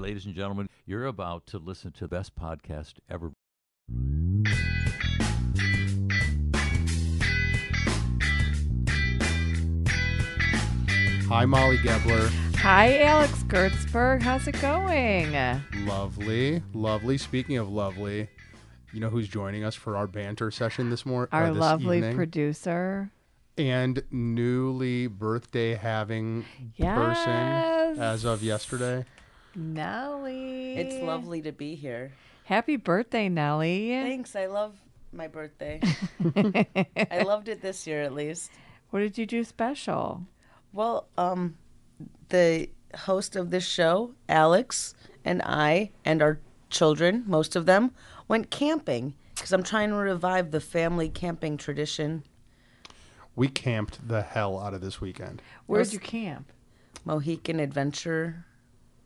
ladies and gentlemen. You're about to listen to the best podcast ever. Hi, Molly Gebler. Hi, Alex Gertzberg. How's it going? Lovely, lovely. Speaking of lovely, you know who's joining us for our banter session this morning? Our this lovely evening? Producer. And newly birthday having person as of yesterday. Nellie. It's lovely to be here. Happy birthday, Nellie. Thanks. I love my birthday. I loved it this year at least. What did you do special? Well, the host of this show, Alex, and I, and our children, most of them, went camping because I'm trying to revive the family camping tradition. We camped the hell out of this weekend. Where'd you camp? Mohican Adventure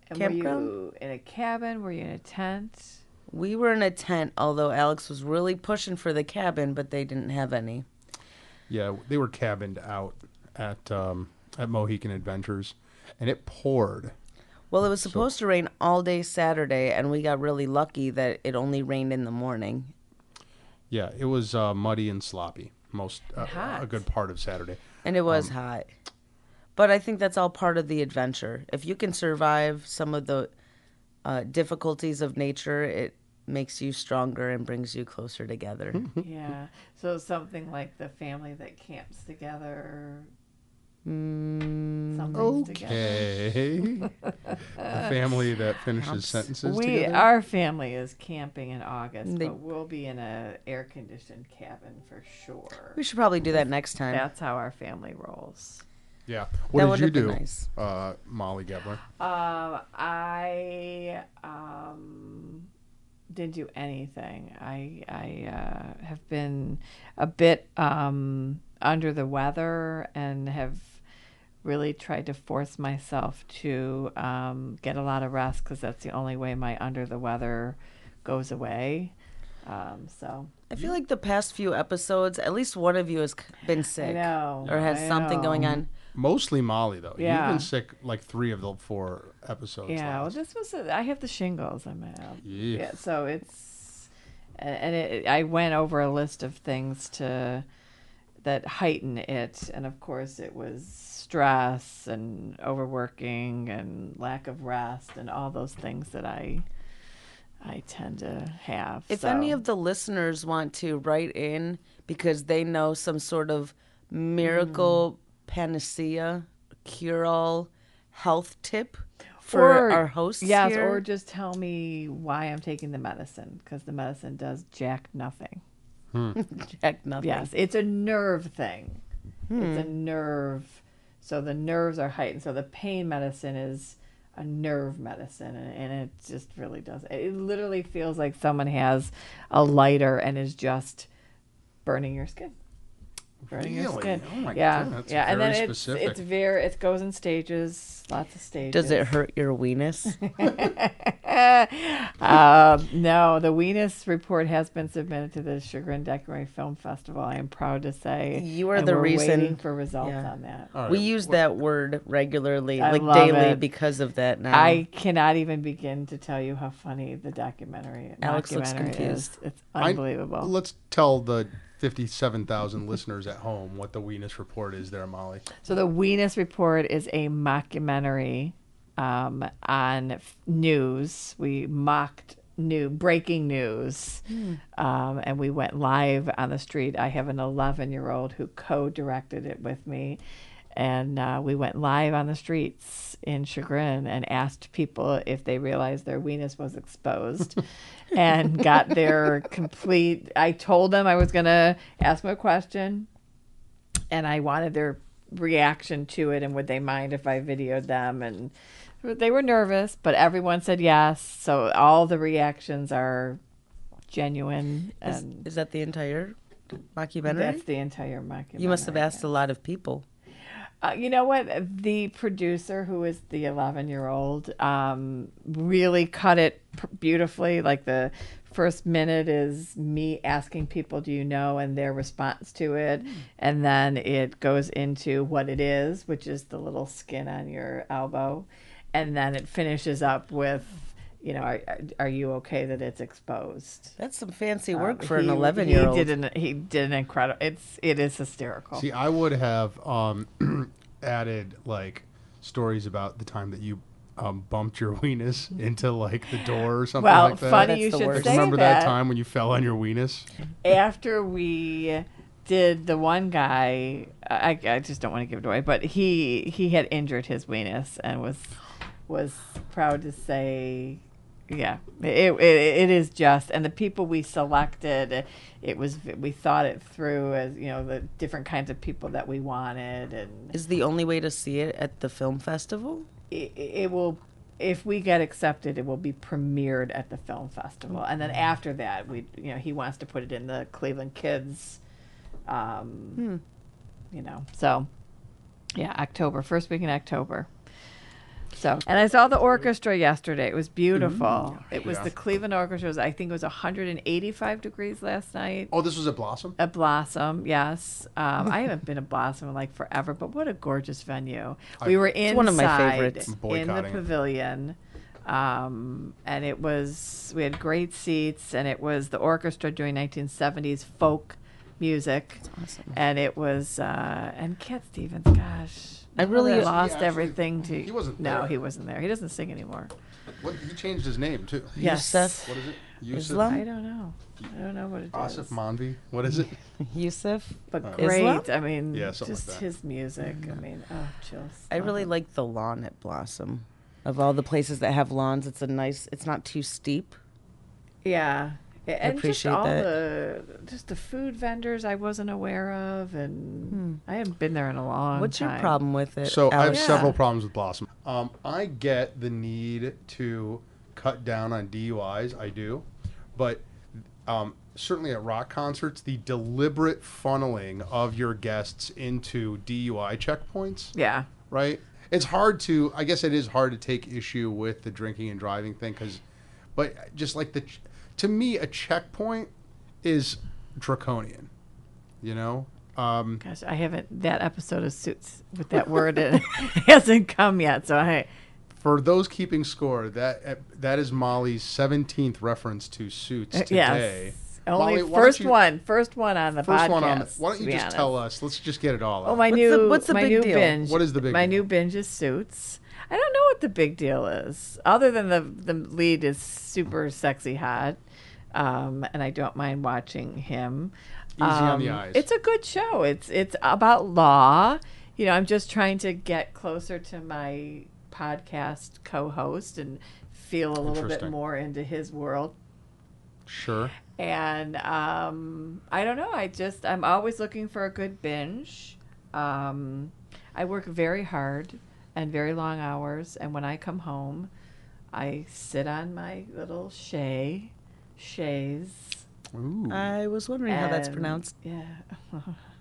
And Campground. Were you in a cabin? Were you in a tent? We were in a tent, although Alex was really pushing for the cabin, but they didn't have any. Yeah, they were cabined out at Mohican Adventures, and it poured. Well, it was supposed to rain all day Saturday, and we got really lucky that it only rained in the morning. Yeah, it was muddy and sloppy Hot. a good part of Saturday. And it was hot. But I think that's all part of the adventure. If you can survive some of the difficulties of nature, it makes you stronger and brings you closer together. Yeah. So something like the family that camps together. Something's Okay. The family that finishes sentences together. Our family is camping in August, They- but we'll be in a air-conditioned cabin for sure. We should probably do that next time. That's how our family rolls. Yeah. That What did would you have been do, nice. Molly Gebler? I didn't do anything. I have been a bit under the weather and have really tried to force myself to get a lot of rest because that's the only way my under the weather goes away. So I feel like the past few episodes, at least one of you has been sick. I know. Or has something going on. Mostly Molly, though. Yeah. You've been sick like 3 of the 4 episodes. Yeah, well, last. this was I have the shingles. Yeah. Yeah, so it's I went over a list of things that heighten it, and of course it was stress and overworking and lack of rest and all those things that I tend to have. If any of the listeners want to write in because they know some sort of miracle panacea, cure-all health tip for our hosts yes, here. or just tell me why I'm taking the medicine, because the medicine does jack nothing. Jack nothing. Yes, it's a nerve thing. It's a nerve. So the nerves are heightened. So the pain medicine is a nerve medicine, and it just really does. It literally feels like someone has a lighter and is just burning your skin. Burning your Really? skin. Oh my yeah, God, that's yeah, and very then specific. it goes in stages, lots of stages. Does it hurt your weenus? No, the Weenus report has been submitted to the Chagrin Documentary Film Festival. I am proud to say You are and the we're reason- waiting for results yeah. on that. All right. We use that word regularly, I like love daily, it. because of that now. I cannot even begin to tell you how funny the documentary Alex looks is. confused. It's unbelievable. Let's tell the 57,000 listeners at home what the Weenus Report is there, Molly. So the Weenus Report is a mockumentary on news. We mocked breaking news, and we went live on the street. I have an 11-year-old who co-directed it with me, and we went live on the streets in Chagrin and asked people if they realized their weenus was exposed, and got their complete. I told them I was going to ask them a question, and I wanted their reaction to it, and would they mind if I videoed them, and they were nervous, but everyone said yes. So all the reactions are genuine. Is that the entire mockumentary? That's the entire mockumentary. You must have asked a lot of people. You know what? The producer, who is the 11-year-old, really cut it beautifully. Like the first minute is me asking people, do you know, and their response to it. And then it goes into what it is, which is the little skin on your elbow. And then it finishes up with you know, are you okay that it's exposed? That's some fancy work for an He- 11-year-old. He did an incredible. It is hysterical. See, I would have added like stories about the time that you bumped your weenus into like the door or something Well, like that. funny That's you the should worst. say Remember that time when you fell on your weenus? After we did the one guy, I just don't want to give it away, but he had injured his weenus and was proud to say, yeah, it is just, and the people we selected, we thought it through as, you know, the different kinds of people that we wanted, and Is the only way to see it at the film festival? it will, if we get accepted, it will be premiered at the film festival, and then after that, he wants to put it in the Cleveland Kids, you know, so yeah, October, first week in October. So, and I saw the orchestra yesterday. It was beautiful. It was Yeah. the Cleveland Orchestra. I think it was 185 degrees last night. Oh, this was at Blossom? At Blossom, yes. I haven't been at Blossom in like forever, but what a gorgeous venue. We were inside one of my favorites. in the Boycotting it. pavilion. And we had great seats, and it was the orchestra doing 1970s folk music. Awesome. And it was, and Cat Stevens, gosh. I really- I lost He actually- everything to. he wasn't No, there. he wasn't there. He doesn't sing anymore. He changed his name, too. Yes. Yusuf, What is it? Yusuf? Islam? I don't know. I don't know what it Asif is. Manvi? What is it? Yusuf. But Islam? great. I mean, Yeah, something like just that. his music. I mean, oh, chills. I really like the lawn at Blossom. Of all the places that have lawns, it's not too steep. Yeah. And appreciate just all that. the food vendors I wasn't aware of, and I haven't been there in a long What's time. your problem with it? So I have Alex? Yeah. several problems with Blossom. I get the need to cut down on DUIs. I do. But certainly at rock concerts, the deliberate funneling of your guests into DUI checkpoints, Yeah. right? It's hard to, I guess it is hard to take issue with the drinking and driving thing but just like to me, a checkpoint is draconian, you know? Gosh, I haven't. That episode of Suits with that word in it hasn't come yet. So For those keeping score, that is Molly's 17th reference to Suits today. yes. Only Molly, why first don't you- one on the First podcast. one on. Why don't to you be just honest. tell us? Let's just get it all out. Oh, What's the my big new deal? binge. What is the big My deal? new binge is Suits. I don't know what the big deal is, other than the lead is super sexy hot, and I don't mind watching him. Easy on the eyes. It's a good show. It's about law. You know, I'm just trying to get closer to my podcast co-host and feel a little bit Interesting. more into his world. Sure. And I don't know. I'm always looking for a good binge. I work very hard and very long hours, and when I come home, I sit on my little chaise. Ooh. I was wondering how that's and- pronounced. Yeah.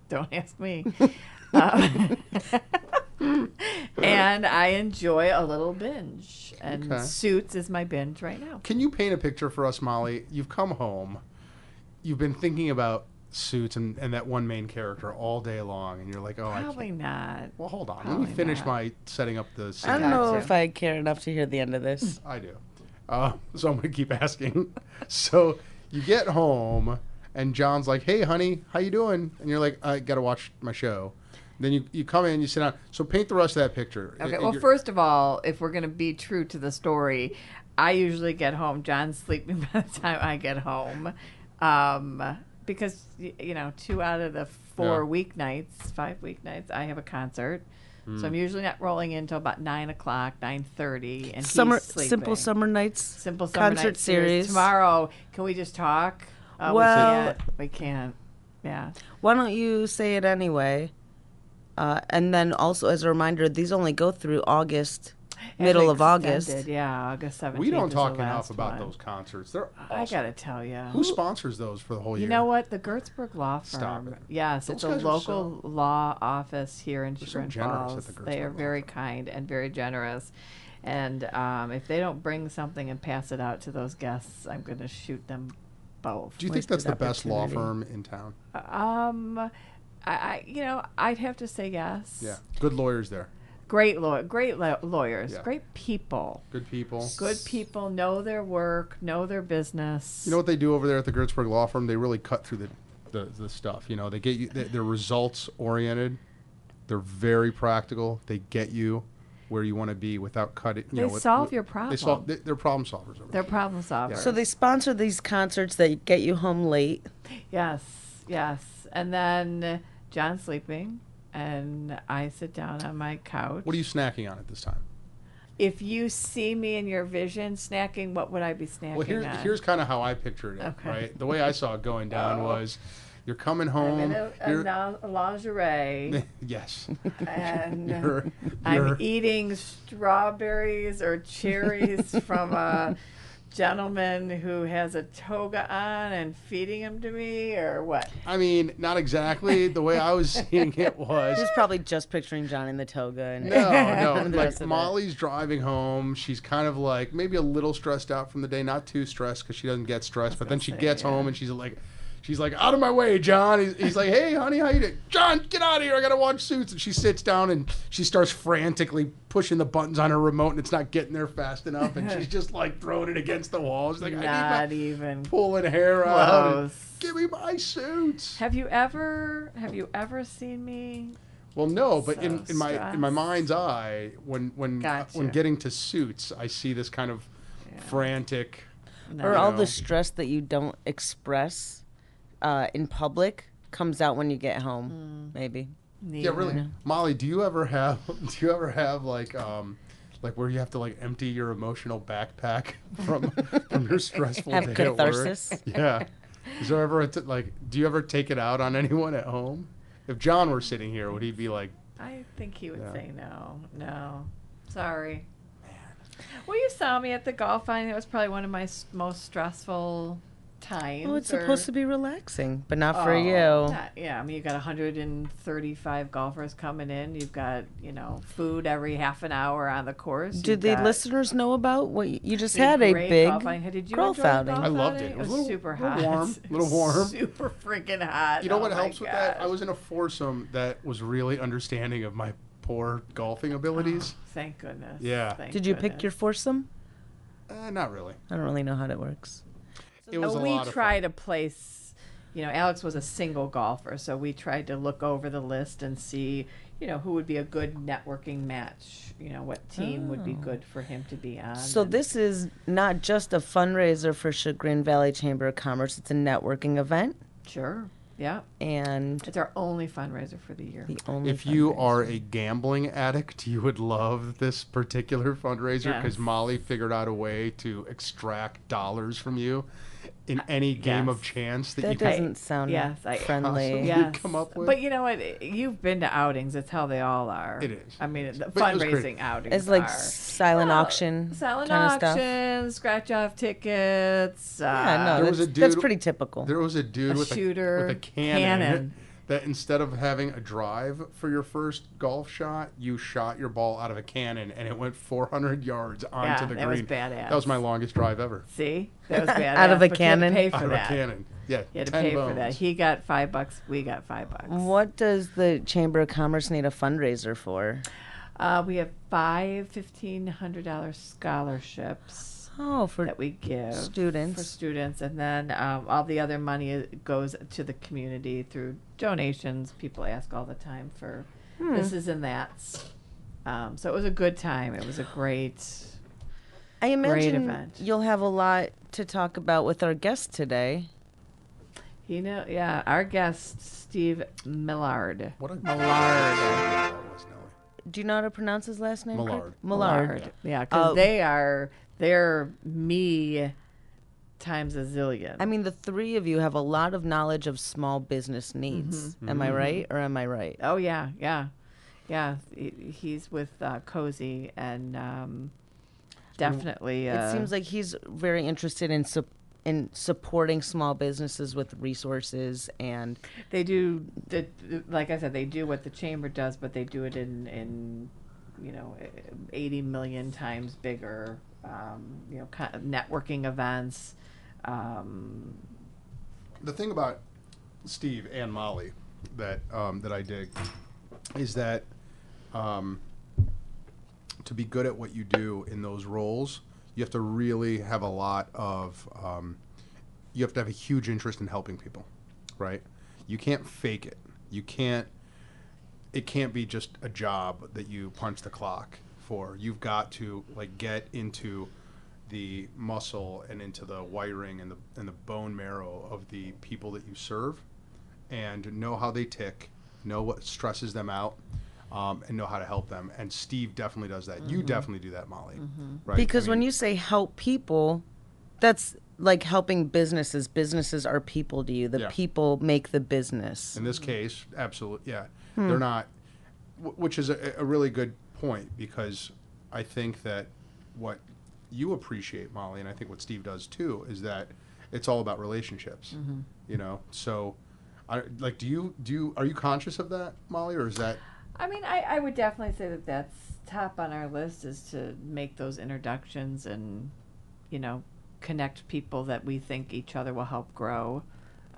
Don't ask me. Um, and I enjoy a little binge. And Okay. Suits is my binge right now. Can you paint a picture for us, Molly? You've come home. You've been thinking about Suits and that one main character all day long, and you're like, oh, I Probably can't. not. Well, hold on. Let Probably me finish not. my setting up the scene. I don't know Gotcha. if I care enough to hear the end of this. I do. So I'm going to keep asking. So you get home, and John's like, hey, honey, how you doing? And you're like, I got to watch my show. Then you come in, you sit down. So paint the rest of that picture. Okay, well, first of all, if we're going to be true to the story, I usually get home. John's sleeping by the time I get home. Because, 2 out of the 4 weeknights, 5 weeknights, I have a concert. So I'm usually not rolling in until about 9 o'clock, 9:30, and he's sleeping. Simple Summer Nights Simple Summer concert Night series. series. Tomorrow, can we just talk? Well- we can't. Yeah. Why don't you say it anyway? And then also as a reminder, these only go through August, middle of August. Extended, yeah, August 17th. we don't is talk the enough last about one. those concerts. They're I awesome. gotta tell you. Who sponsors those for the whole year? You know what? The Gertzberg Law Firm. Stop it. Yes, Those it's a guys are local law office here in so Chagrin generous at Falls. the They are Gertzberg Law very Firm. kind and very generous. And if they don't bring something and pass it out to those guests, I'm going to shoot them both. Do you think that's the Wasted best law opportunity. firm in town? I'd have to say yes. Yeah. Good lawyers there. Great lawyers, Yeah. great people. Good people. Good people know their work, know their business. You know what they do over there at the Gertzberg Law Firm? They really cut through the stuff. You know, they get you. They're results oriented. They're very practical. They get you where you want to be without cutting. They solve your problem. They're problem solvers. Over They're there. problem solvers. Yeah. So they sponsor these concerts that get you home late. Yes. And then John's sleeping, and I sit down on my couch. What are you snacking on at this time? If you see me in your vision snacking, what would I be snacking on? Here's kind of how I pictured it. Okay. Right. The way I saw it going down was, you're coming home. I'm in a lingerie. Yes. And You're- I'm eating strawberries or cherries from a gentleman who has a toga on and feeding them to me, or what? I mean, not exactly. The way I was seeing it was. He's probably just picturing John in the toga. And No. the rest Like of Molly's driving home. She's kind of like maybe a little stressed out from the day, not too stressed because she doesn't get stressed. But then she gets home and she's like, out of my way, John. He's like, hey, honey, how you doing? John, get out of here. I got to watch Suits. And she sits down and she starts frantically pushing the buttons on her remote and it's not getting there fast enough. And she's just like throwing it against the wall. She's like, Not even pulling hair out. And, close. give me my Suits. Have you ever seen me? Well, no, but So in my stressed. mind's eye, when Gotcha. getting to Suits, I see this kind of frantic. No. Or all No. the stress that you don't express in public comes out when you get home, maybe. Yeah, really. Molly, do you ever have like where you have to like empty your emotional backpack from your stressful Have day catharsis? at work? Yeah. Is there ever do you ever take it out on anyone at home? If John were sitting here, would he be like, I think he would Yeah. say no. No. Sorry. Well, you saw me at the golf outing. It was probably one of my most stressful times. Oh, it's supposed to be relaxing, but not for you. Yeah, I mean, you got 135 golfers coming in. You've got, food every half an hour on the course. Did the listeners know about what you just Big, had? A great big golf outing. Did you golf enjoy the outing. golf I loved outing? it. It was a little, super little hot. warm, little warm. Super freaking hot. You know Oh what my helps with that? gosh. I was in a foursome that was really understanding of my poor golfing abilities. Thank goodness. Yeah. Thank Did you pick goodness. your foursome? Not really. I don't really know how that works. It was a we lot of try fun. to place, Alex was a single golfer, so we tried to look over the list and see, who would be a good networking match, what team would be good for him to be on. So and- this is not just a fundraiser for Chagrin Valley Chamber of Commerce. It's a networking event, Sure. Yeah. and It's our only fundraiser for the year. the only. If you fundraiser. are a gambling addict, you would love this particular fundraiser because Yes. Molly figured out a way to extract dollars from you in any game of yes. chance that that you could. doesn't sound yes, I- friendly. Possibly. Yes. come up with? But you know what? You've been to outings. It's how they all are. It is. I mean, the But it was great. fundraising outings It's like are. silent auction Silent kind of stuff. auction, scratch off tickets. Yeah, no, There was that's, a that's dude- pretty typical. There was a dude A with shooter, a cannon cannon. that instead of having a drive for your first golf shot, you shot your ball out of a cannon and it went 400 yards onto Yeah, the that green. was badass. That was my longest drive ever. See, that was bad. Out of a but you had to cannon? pay for Out of that. a cannon. Yeah, You had to 10 pay bones. for that. He got $5. We got $5. What does the Chamber of Commerce need a fundraiser for? We have 5 $1,500 scholarships Oh, for that we give students. for students, and then all the other money goes to the community through donations. People ask all the time for this is and that's. So it was a good time. It was a great. I imagine event. you'll have a lot to talk about with our guest today. Our guest Steve Millard. What a Millard. that was, Nelly. Do you know how to pronounce his last name? Craig? Millard. Millard. Yeah, because Oh. they're me times a zillion. I mean, the three of you have a lot of knowledge of small business needs. Am I right or am I right? Oh yeah. He's with Cozy and definitely. It seems like he's very interested in supporting small businesses with resources and they do. Like I said, they do what the chamber does, but they do it in 80 million times bigger. Kind of networking events. The thing about Steve and Molly that I dig is that to be good at what you do in those roles, you have to really have a lot of, you have to have a huge interest in helping people, right? You can't fake it. It can't be just a job that you punch the clock for. You've got to like get into the muscle and into the wiring and the bone marrow of the people that you serve, and know how they tick, know what stresses them out, and know how to help them. And Steve definitely does that. You definitely do that, Molly. Right? Because when you say help people, that's like helping businesses. Businesses are people to you. The people make the business. In this case, absolutely, yeah. They're not, which is a really good point, because I think that what you appreciate, Molly, and I think what Steve does too, is that it's all about relationships. You know, so are you conscious of that, Molly, or is that? I mean, I would definitely say that that's top on our list, is to make those introductions and, you know, connect people that we think each other will help grow.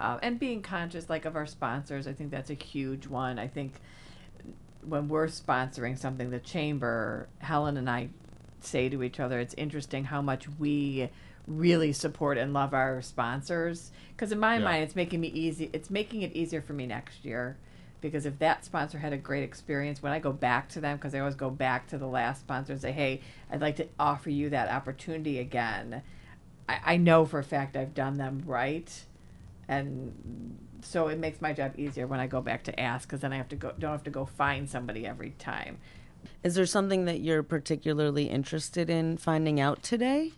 And being conscious, like, of our sponsors, I think that's a huge one. I think when we're sponsoring something, the Chamber, Helen and I say to each other, it's interesting how much we really support and love our sponsors. Because in my mind, it's making it easier for me next year. Because if that sponsor had a great experience, when I go back to them, because I always go back to the last sponsor and say, hey, I'd like to offer you that opportunity again, I know for a fact I've done them right. And so it makes my job easier when I go back to ask, because then I don't have to go find somebody every time. Is there something that you're particularly interested in finding out today?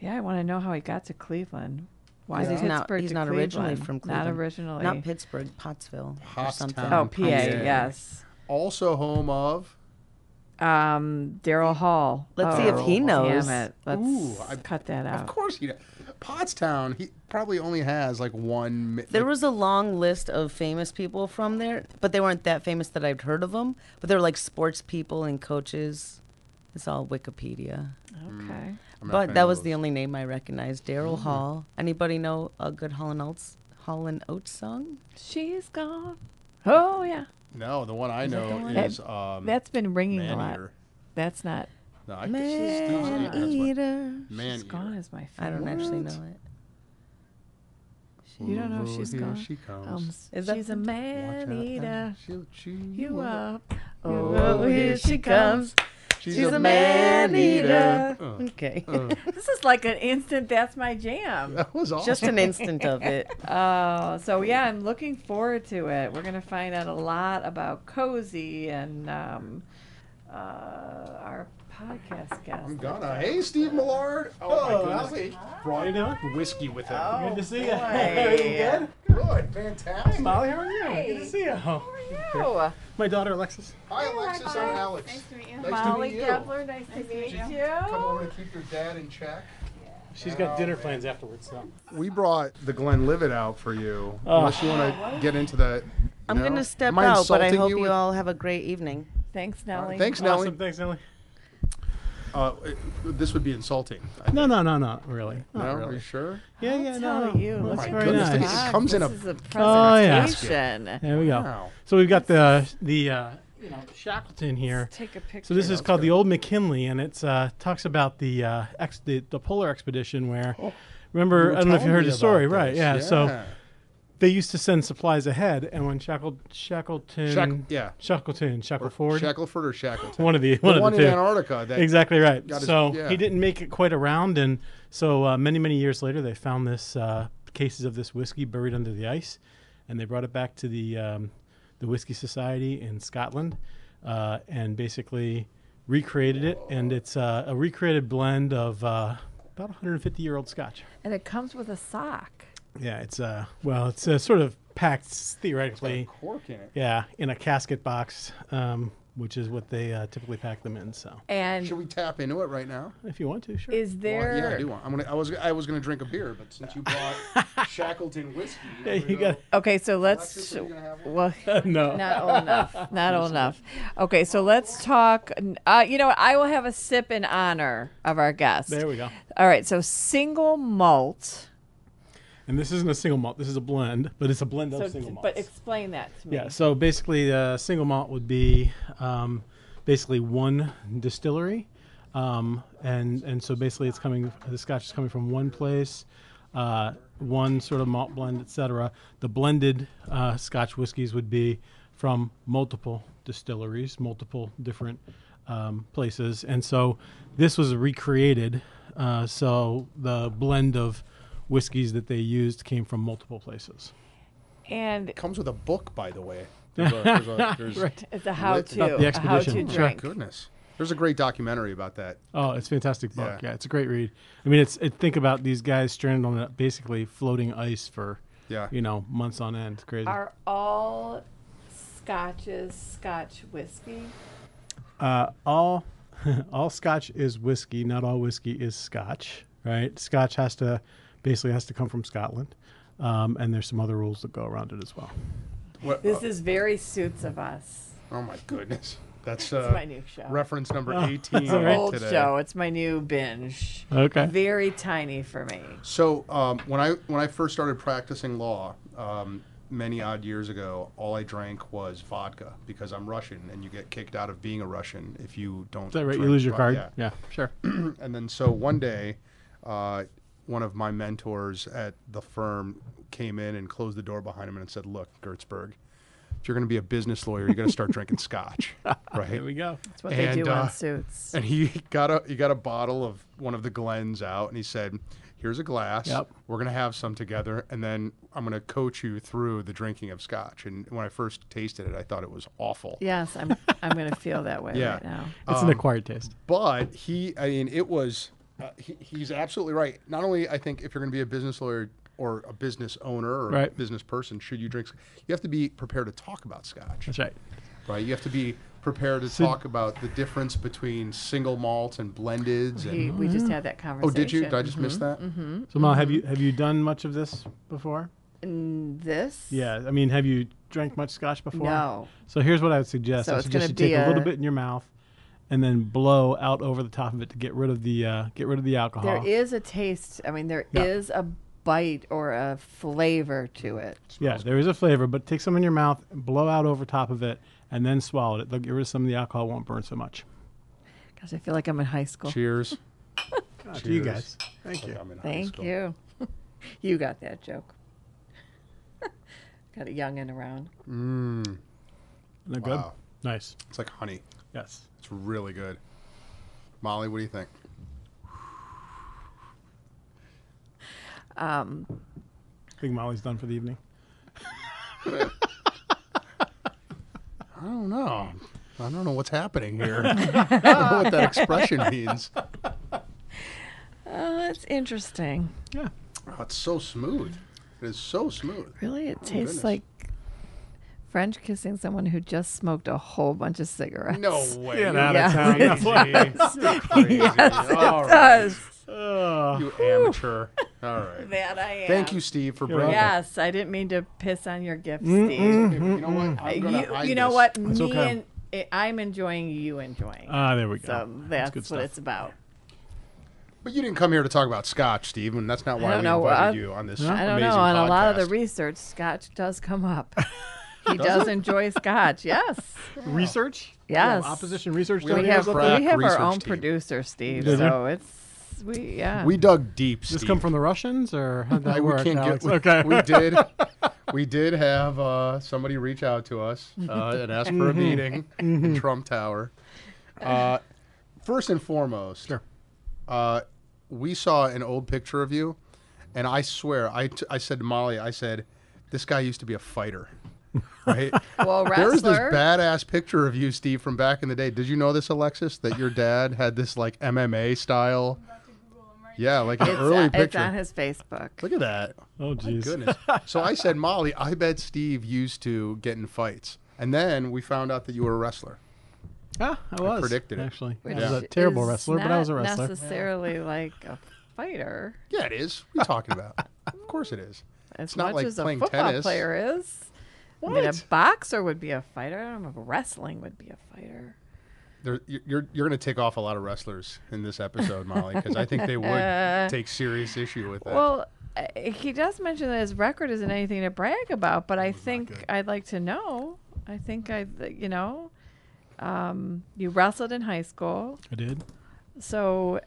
Yeah, I want to know how he got to Cleveland. Why He's not Cleveland? originally from Cleveland. Not originally. Not Pittsburgh, Pottsville or something. Oh, PA, yes. Also home of? Daryl Hall. Let's see if he knows. Damn it. Let's cut that out. Of course he does. Pottstown, he probably only has like one. There was a long list of famous people from there, but they weren't that famous that I'd heard of them. But they were like sports people and coaches. It's all Wikipedia. Okay. But that was the only name I recognized. Daryl Hall. Anybody know a good Hall and Oates song? She's gone. Oh, yeah. No, the one I know is that's been ringing Man a lot. Eater. That's not. No, I Man Eater. Man She's Gone is my favorite. I don't actually know it. You don't know She's Here Gone? she comes. She's a man Watch out, eater. she'll chew You up. Oh, here she comes. She's a man eater. Okay. This is like an instant, that's my jam. That was awesome. Just an instant of it. Oh, so yeah, I'm looking forward to it. We're going to find out a lot about Cozy and our podcast guest. I'm gonna. Hey, Steve Millard. Oh, my goodness. How you doing? Whiskey with him. Oh, Good to see you. boy. You good? Good. Fantastic. Molly, how are you? Hey. Good to see you. How are you? My daughter Alexis. Hi, Alexis. I'm Alex. Nice to meet you. Nice Molly to meet you. Kepler, nice to meet you. Come over to keep your dad in check. She's got dinner plans afterwards, so. We brought the Glenlivet out for you. Unless you want to get into that. I'm going to step out, but I hope you all have a great evening. Thanks, Nellie. Thanks, Nellie. Awesome. Thanks, Nellie. This would be insulting. No, not really. No, Not are really. you sure? Yeah, Tell no. you. Oh That's my very goodness! nice. It comes in a. This is a Oh, yeah. presentation. There we go. Wow. So we've got the Shackleton here. Take a picture. So this is called the Old McKinley, and it's talks about the polar expedition where. Remember, I don't know if you heard the story, right? Yeah. So they used to send supplies ahead, and when Shackleford, Shackleford or Shackleton. one of the one two. in Antarctica. That Exactly right. got his- So yeah. he didn't make it quite around, and so many years later, they found this cases of this whiskey buried under the ice, and they brought it back to the Whiskey Society in Scotland, and basically recreated it, and it's a recreated blend of about 150-year-old Scotch. And it comes with a sock. Yeah, it's sort of packed theoretically. cork in it. Yeah, in a casket box, which is what they typically pack them in. So, And Should we tap into it right now? if you want to, sure. is Well, there? yeah, I do want. I was gonna drink a beer, but since you brought Shackleton whiskey, Yeah, you got. Okay, so Alexis, let's. are you gonna have one? Well, No. not old enough. Not old enough. Okay, so let's talk. You know what? I will have a sip in honor of our guest. There we go. All right, so single malt. And this isn't a single malt. This is a blend, but it's a blend of So, single malts. but explain that to me. Yeah. So basically, single malt would be basically one distillery, and so basically the Scotch is coming from one place, one sort of malt blend, etc. The blended Scotch whiskeys would be from multiple distilleries, multiple different places, and so this was recreated. So the blend of whiskeys that they used came from multiple places. And It comes with a book, by the way. Right. it's a how-to, About the a how-to expedition. Sure. drink. Goodness. There's a great documentary about that. Oh, it's a fantastic book. Yeah. Yeah, it's a great read. I mean, think about these guys stranded on basically floating ice for, Yeah. months on end. It's crazy. Are all Scotches Scotch whiskey? All Scotch is whiskey. Not all whiskey is Scotch, right? Scotch has to come from Scotland, and there's some other rules that go around it as well. What, This is very suits of us. oh, my goodness. That's It's my new show. reference number Oh, 18 that's all right. Old today. show. It's my new binge. Okay. Very tiny for me. So when I first started practicing law many odd years ago, all I drank was vodka because I'm Russian, and you get kicked out of being a Russian if you don't. Is that right? You drink lose your card? vodka. Yeah, sure. And then so one day, one of my mentors at the firm came in and closed the door behind him and said, "Look, Gertzberg, if you're going to be a business lawyer, you got to start drinking Scotch, right?" Here we go. That's what they And, do on Suits. And he got a bottle of one of the Glens out, and he said, "Here's a glass. Yep. We're going to have some together, and then I'm going to coach you through the drinking of Scotch." And when I first tasted it, I thought it was awful. Yes, I'm going to feel that way Yeah. right now. It's an acquired taste. But it was, he's absolutely right. Not only, I think, if you're going to be a business lawyer or a business owner or a Right. business person, should you drink, you have to be prepared to talk about Scotch, That's right. right? You have to be prepared to talk about the difference between single malts and blendeds. And We just had that conversation. oh, did you? Did I just miss that? So, Mal, have you done much of this before? This? Yeah. I mean, have you drank much Scotch before? No. So here's what I would suggest. So I it's suggest gonna you take be a little a- bit in your mouth, and then blow out over the top of it to get rid of the alcohol. There is a taste. I mean, there is Yeah. a bite or a flavor to it. Yeah, there is a flavor, but take some in your mouth, blow out over top of it, and then swallow it. They'll get rid of some of the alcohol. Won't burn so much. Gosh, I feel like I'm in high school. Cheers. To you Cheers. guys. Thank you. I'm in high Thank school. you. You got that joke. Got a youngin' around. They're good. Wow. Nice. It's like honey. Yes. It's really good. Molly, what do you think? I think Molly's done for the evening. I don't know. I don't know what's happening here. I don't know what that expression means. Oh, that's interesting. Yeah. Oh, it's so smooth. It is so smooth. Really, it tastes goodness. like French kissing someone who just smoked a whole bunch of cigarettes. No way. Get You're out Yes, of town. You're crazy. Yes, it All right. does. You amateur. All right. That I am. Thank you, Steve, for You're bringing Yes, I didn't mean to piss on your gift, Steve. You know what? I'm gonna hide You know this. what? That's Me okay. and I'm enjoying you enjoying. There we go. So that's good what stuff. it's about. But you didn't come here to talk about Scotch, Steve, and that's not why I don't we know. invited you on this I don't amazing know. On a lot of the podcast. research, Scotch does come up. He does enjoy Scotch. Yes. Research? Yes. Opposition research. We down We here? have crack we have our research own team. producer, Steve. Did So it's yeah. We dug deep, Does this Steve. come from the Russians, or how'd that we work, can't Alex? get. Okay. We did have somebody reach out to us and ask for a meeting in Trump Tower. First and foremost, Sure. we saw an old picture of you, and I swear, I said to Molly, I said, this guy used to be a fighter, right? well, There's this wrestler. badass picture of you, Steve, from back in the day. Did you know this, Alexis, that your dad had this like MMA style? Yeah, like an early It's picture. on his Facebook. Look at that. Oh, My jeez. goodness. So I said, Molly, I bet Steve used to get in fights. And then we found out that you were a wrestler. Ah, I was. predicted it. Actually. Which I was a terrible is wrestler, but I was a not wrestler. necessarily like a fighter. Yeah, it is. What are you talking about? Of course it is. As not much like as a playing football tennis. player is. I mean, a What? boxer would be a fighter. I don't know if wrestling would be a fighter. You're going to take off a lot of wrestlers in this episode, Molly, because I think they would take serious issue with that. Well, he does mention that his record isn't anything to brag about, but I think good. I'd like to know. I think you wrestled in high school. I did. So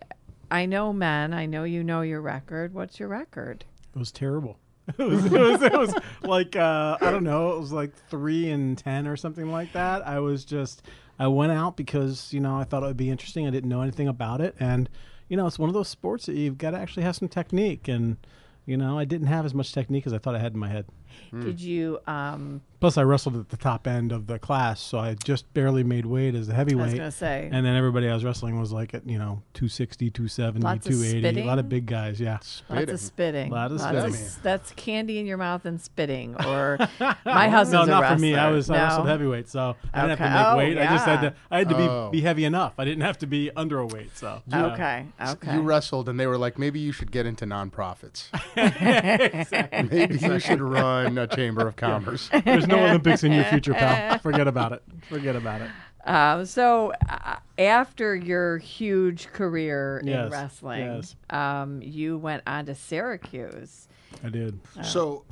I know men. I know you know your record. What's your record? It was terrible. It was like I don't know. It was like 3-10 or something like that. I went out because I thought it would be interesting. I didn't know anything about it, and it's one of those sports that you've got to actually have some technique, and I didn't have as much technique as I thought I had in my head. Did you? Plus, I wrestled at the top end of the class, so I just barely made weight as a heavyweight. I was gonna say. And then everybody I was wrestling was like at 260, 270, Lots of 280. spitting? A lot of big guys, yeah. Lots of spitting. Lot of spitting. That's candy in your mouth and spitting. Or my husband's no, a not wrestler. for me. I No? wrestled heavyweight, so I didn't Okay. have to make weight. I just yeah. had to be heavy enough. I didn't have to be under a weight. So Okay. You wrestled, and they were like, maybe you should get into nonprofits. Exactly. Maybe you should run a chamber of commerce. There's no Olympics in your future, pal. Forget about it. Forget about it. So after your huge career in Yes, wrestling, yes. You went on to Syracuse. I did. So,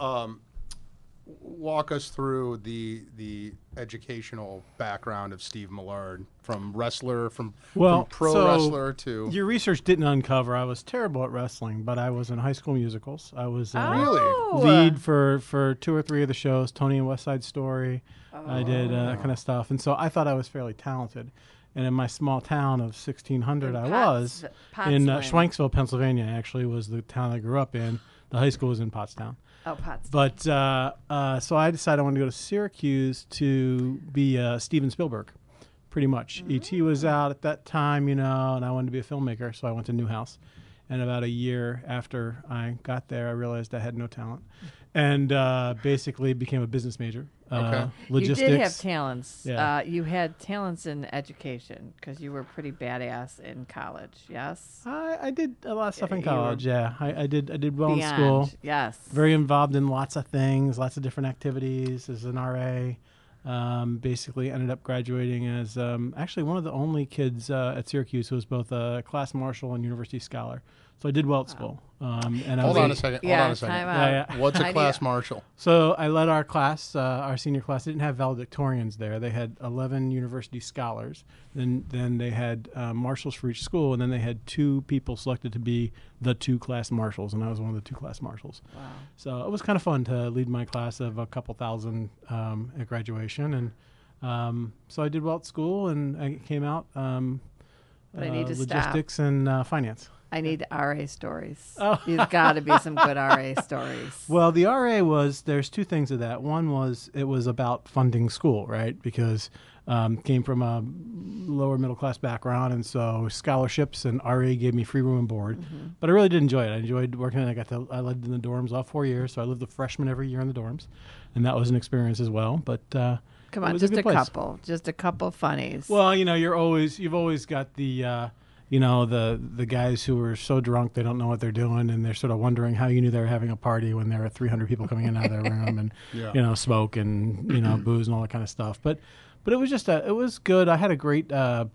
walk us through the educational background of Steve Millard, from wrestler, from pro so wrestler to your research didn't uncover I was terrible at wrestling, but I was in High School Musicals. I was lead for 2 or 3 of the shows, Tony and West Side Story. I did that kind of stuff, and so I thought I was fairly talented. And in my small town of 1,600, I was in Schwenksville, Pennsylvania. Actually, was the town I grew up in. The high school was in Pottstown. Oh, Pottstown. But so I decided I wanted to go to Syracuse to be Steven Spielberg, pretty much. E.T. was out at that time, and I wanted to be a filmmaker, so I went to Newhouse. And about a year after I got there, I realized I had no talent, and basically became a business major. Logistics. You did have talents. Yeah. You had talents in education because you were pretty badass in college. Yes. I did a lot of stuff in you were college. Yeah, I did well in Beyond. school. Yes. Very involved in lots of things, lots of different activities as an RA. Basically ended up graduating as actually one of the only kids at Syracuse who was both a class marshal and university scholar. So I did well at school. And I Hold was on a second. Time out. Yeah. What's a class marshal? So I led our class, our senior class. They didn't have valedictorians there. They had 11 university scholars. Then they had marshals for each school, and then they had 2 people selected to be the 2 class marshals, and I was one of the 2 class marshals. Wow. So it was kind of fun to lead my class of a couple thousand at graduation, and so I did well at school, and I came out But I need to logistics and finance. I need RA stories. Oh. You've got to be some good RA stories. Well, the RA there's 2 things of that. One was it was about funding school, right? Because came from a lower middle class background, and so scholarships and RA gave me free room and board. Mm-hmm. But I really did enjoy it. I enjoyed working. I lived in the dorms all 4 years, so I lived the freshman every year in the dorms, and that was an experience as well. But come on, just a couple funnies. Well, you've always got the. The guys who are so drunk they don't know what they're doing, and they're sort of wondering how you knew they were having a party when there were 300 people coming in and out of their room, and smoke and booze and all that kind of stuff. But it was just it was good. I had a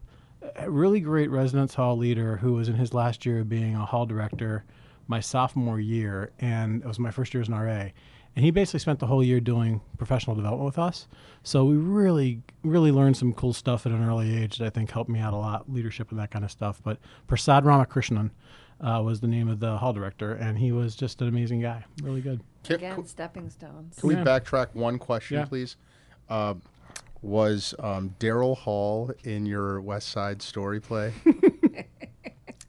really great residence hall leader who was in his last year of being a hall director, my sophomore year, and it was my first year as an RA. And he basically spent the whole year doing professional development with us. So we really, really learned some cool stuff at an early age that I think helped me out a lot, leadership and that kind of stuff. But Prasad Ramakrishnan was the name of the hall director, and he was just an amazing guy. Really good. Again, stepping stones. Can we backtrack one question, please? Was Daryl Hall in your West Side Story play?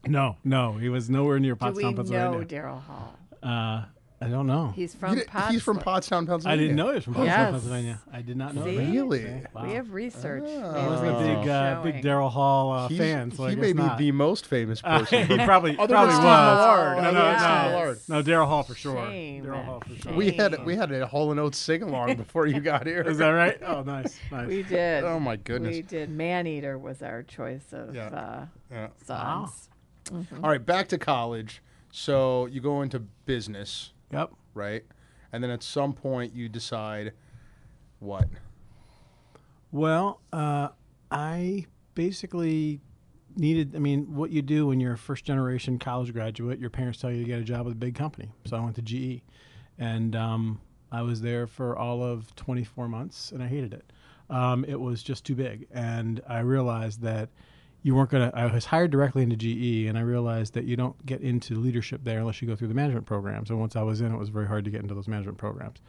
No, he was nowhere near Pottstown, Do we Pennsylvania. know Daryl Hall? I don't know. He's from Pottstown. He's from Pottstown, Pennsylvania. I didn't know he was from Pottstown, Yes. Pennsylvania. I did not know See? that. Really? Wow. We have research. I wasn't a big Daryl Hall fan, so I he guess may be not. the most famous person. He probably Other was. than Steve Millard. No, Other than Steve Millard. no, Daryl Hall for sure. Shame. Daryl Hall for sure. We had a Hall & Oates sing along before you got here. Is that right? Oh, nice. We did. Oh my goodness. We did. Maneater was our choice of songs. All right, back to college. So you go into business, Yep. right? And then at some point you decide what? Well, I basically what you do when you're a first generation college graduate, your parents tell you to get a job with a big company. So I went to GE, and I was there for all of 24 months, and I hated it. It was just too big. And I realized that you weren't going to, I was hired directly into GE, and I realized that you don't get into leadership there unless you go through the management programs. And once I was in, it was very hard to get into those management programs.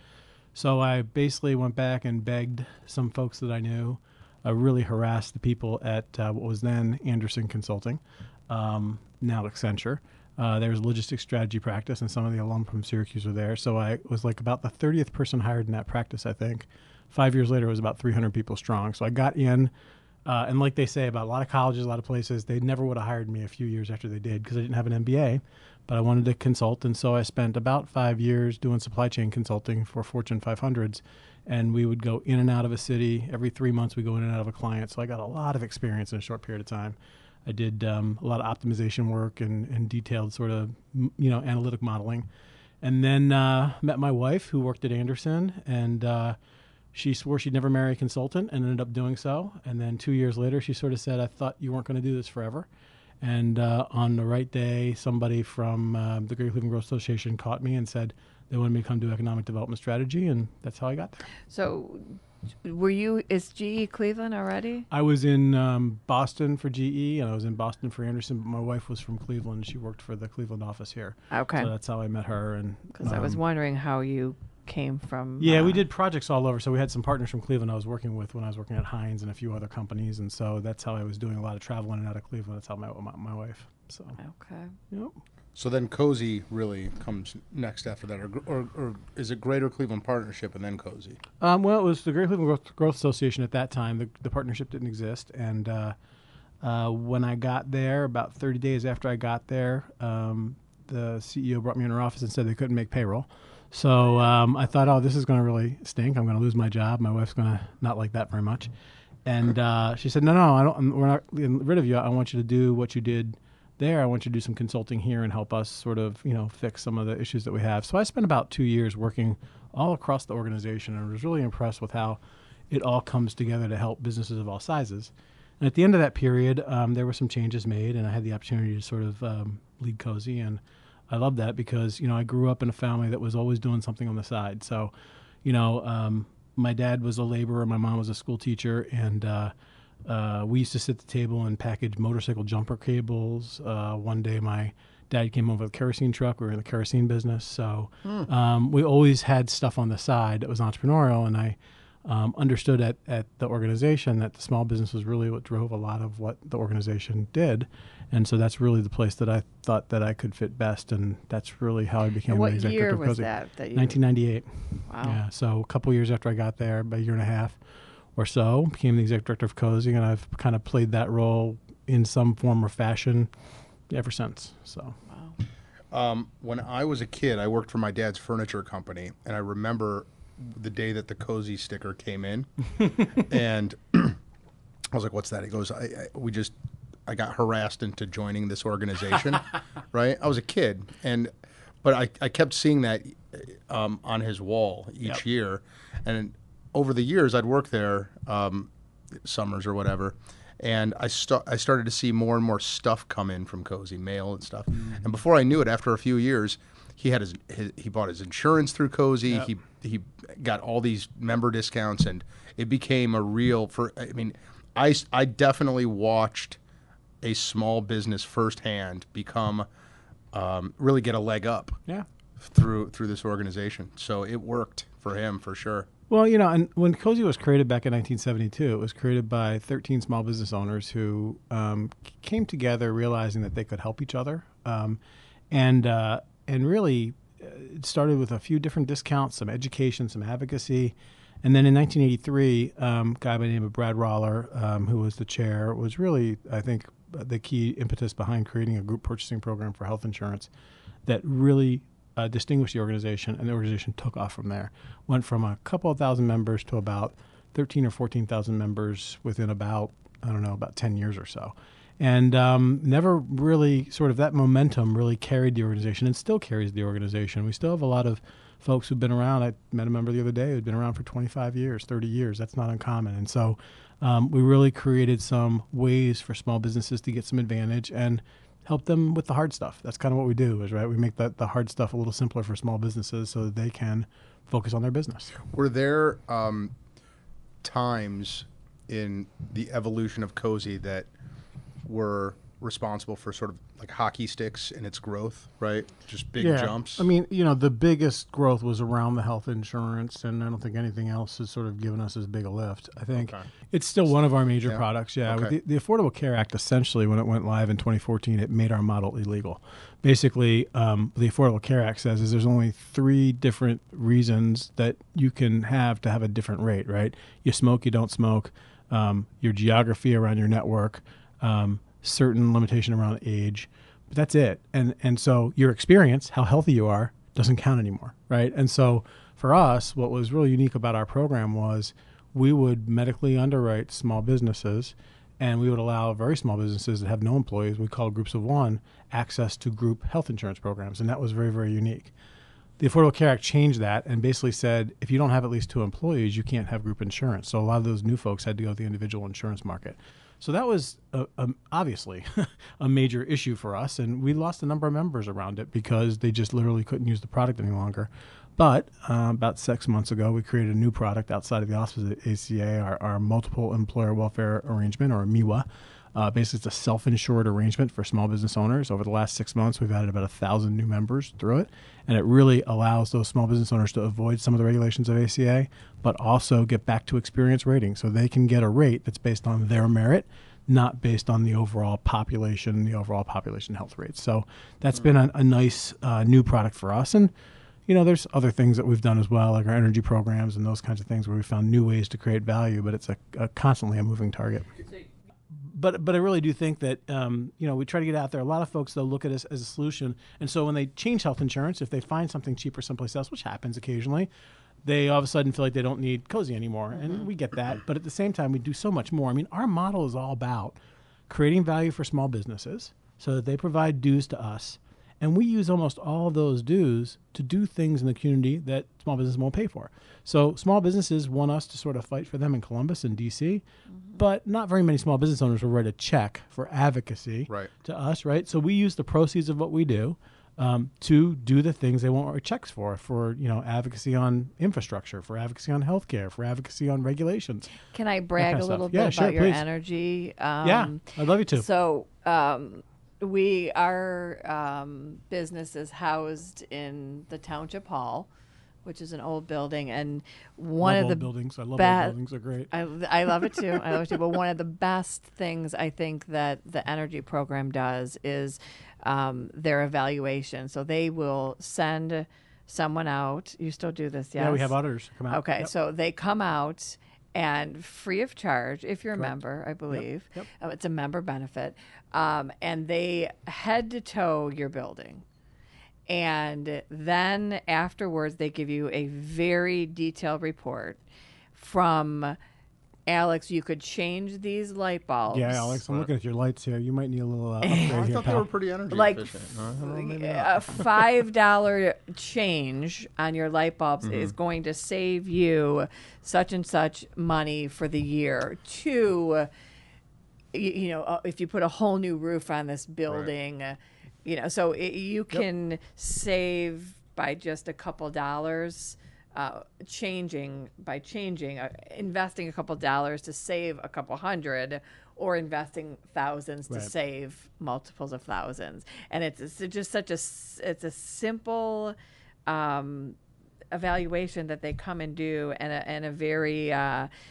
So I basically went back and begged some folks that I knew. I really harassed the people at what was then Anderson Consulting, now Accenture. There was a logistics strategy practice, and some of the alum from Syracuse were there. So I was like about the 30th person hired in that practice, I think. 5 years later, it was about 300 people strong. So I got in, and like they say about a lot of colleges, a lot of places, they never would have hired me a few years after they did because I didn't have an MBA, but I wanted to consult. And so I spent about 5 years doing supply chain consulting for Fortune 500s. And we would go in and out of a city. Every 3 months, we go in and out of a client. So I got a lot of experience in a short period of time. I did a lot of optimization work and detailed sort of, analytic modeling. And then met my wife, who worked at Anderson, and she swore she'd never marry a consultant and ended up doing so. And then 2 years later, she sort of said, I thought you weren't going to do this forever. And on the right day, somebody from the Greater Cleveland Growth Association caught me and said they wanted me to come do economic development strategy, and that's how I got there. So is GE Cleveland already? I was in Boston for GE, and I was in Boston for Anderson, but my wife was from Cleveland. She worked for the Cleveland office here. Okay. So that's how I met her. And because I was wondering how you came from. Yeah, we did projects all over. So we had some partners from Cleveland I was working with when I was working at Heinz and a few other companies, and so that's how I was doing a lot of travel in and out of Cleveland. That's how I met my wife. So. Okay. Yep. So then Cozy really comes next after that, or is it Greater Cleveland Partnership and then Cozy? Well, it was the Greater Cleveland Growth Association at that time. The partnership didn't exist, and when I got there, about 30 days after I got there, the CEO brought me in her office and said they couldn't make payroll. So I thought, oh, this is going to really stink. I'm going to lose my job. My wife's going to not like that very much. And she said, no, we're not getting rid of you. I want you to do what you did there. I want you to do some consulting here and help us sort of, fix some of the issues that we have. So I spent about 2 years working all across the organization, and I was really impressed with how it all comes together to help businesses of all sizes. And at the end of that period, there were some changes made, and I had the opportunity to sort of lead Cozy, and I loved that because, I grew up in a family that was always doing something on the side. So, my dad was a laborer, my mom was a school teacher, and we used to sit at the table and package motorcycle jumper cables. One day my dad came over with a kerosene truck. We were in the kerosene business. So we always had stuff on the side that was entrepreneurial. And I understood at the organization that the small business was really what drove a lot of what the organization did. And so that's really the place that I thought that I could fit best. And that's really how I became the executive director of Cozy. What year was that? 1998. Wow. Yeah. So a couple years after I got there, about a year and a half or so, became the executive director of Cozy, and I've kind of played that role in some form or fashion ever since. So, wow. When I was a kid, I worked for my dad's furniture company, and I remember the day that the Cozy sticker came in, and I was like, "What's that?" He goes, "I got harassed into joining this organization." Right? I was a kid, but I kept seeing that on his wall each year, and over the years, I'd work there summers or whatever, and I started to see more and more stuff come in from Cozy, mail and stuff. Mm-hmm. And before I knew it, after a few years, he had he bought his insurance through Cozy. Yep. He got all these member discounts, and it became a real. I definitely watched a small business firsthand become really get a leg up. Yeah. Through this organization, so it worked for him for sure. Well, and when Cozy was created back in 1972, it was created by 13 small business owners who came together realizing that they could help each other. And really it started with a few different discounts, some education, some advocacy. And then in 1983, a guy by the name of Brad Roller, who was the chair, was really, I think, the key impetus behind creating a group purchasing program for health insurance that really distinguished the organization, and the organization took off from there. Went from a couple of thousand members to about 13 or 14,000 members within about 10 years or so. And never really sort of that momentum really carried the organization and still carries the organization. We still have a lot of folks who've been around. I met a member the other day who'd been around for 25 years, 30 years. That's not uncommon. And so we really created some ways for small businesses to get some advantage and help them with the hard stuff. That's kind of what we do, is right. We make the hard stuff a little simpler for small businesses so that they can focus on their business. Were there times in the evolution of Cozy that were responsible for sort of like hockey sticks in its growth, right? Just big jumps. I mean, the biggest growth was around the health insurance, and I don't think anything else has sort of given us as big a lift. I think it's still one of our major products. Yeah, Okay. with the Affordable Care Act, essentially, when it went live in 2014, it made our model illegal. Basically, the Affordable Care Act says is there's only 3 different reasons that you can have to have a different rate, right? You smoke, you don't smoke, your geography around your network, certain limitation around age, but that's it. And so your experience, how healthy you are, doesn't count anymore, right? And so for us, what was really unique about our program was we would medically underwrite small businesses, and we would allow very small businesses that have no employees, we call groups of one, access to group health insurance programs, and that was very, very unique. The Affordable Care Act changed that and basically said if you don't have at least 2 employees, you can't have group insurance. So a lot of those new folks had to go to the individual insurance market. So that was obviously a major issue for us, and we lost a number of members around it because they just literally couldn't use the product any longer. But about 6 months ago, we created a new product outside of the office of the ACA, our Multiple Employer Welfare Arrangement, or MIWA. Basically, it's a self-insured arrangement for small business owners. Over the last 6 months, we've added about 1,000 new members through it, and it really allows those small business owners to avoid some of the regulations of ACA, but also get back to experience rating, so they can get a rate that's based on their merit, not based on the overall population health rates. So that's been a nice new product for us. And there's other things that we've done as well, like our energy programs and those kinds of things where we found new ways to create value, but it's a constantly a moving target. But I really do think that, we try to get out there. A lot of folks, they'll look at us as a solution. And so when they change health insurance, if they find something cheaper someplace else, which happens occasionally, they all of a sudden feel like they don't need Cozy anymore. And we get that. But at the same time, we do so much more. I mean, our model is all about creating value for small businesses so that they provide dues to us. And we use almost all of those dues to do things in the community that small businesses won't pay for. So small businesses want us to sort of fight for them in Columbus and D.C., but not very many small business owners will write a check for advocacy to us, right? So we use the proceeds of what we do to do the things they won't write checks for advocacy on infrastructure, for advocacy on healthcare, for advocacy on regulations. Can I brag a little bit about your energy? Yeah, I'd love you to. So our business is housed in the Township Hall, which is an old building, and one of the buildings. I love old buildings; they're great. I love it too. I love it too. But one of the best things I think that the energy program does is their evaluation. So they will send someone out. You still do this, yes? Yeah, we have auditors come out. Okay, Yep. so they come out and free of charge if you're a Correct. member, I believe. Yep. It's a member benefit. And they head to toe your building. And then afterwards, they give you a very detailed report from Alex. You could change these light bulbs. Yeah, Alex, I'm looking at your lights here. You might need a little upgrade I here, thought they pal. were pretty energy Like efficient. No, I don't know, maybe a not. $5 change on your light bulbs is going to save you such and such money for the year. If you put a whole new roof on this building, so you can save by just a couple dollars. Investing a couple dollars to save a couple hundred, or investing thousands to save multiples of thousands. And it's just it's a simple evaluation that they come and do, and a very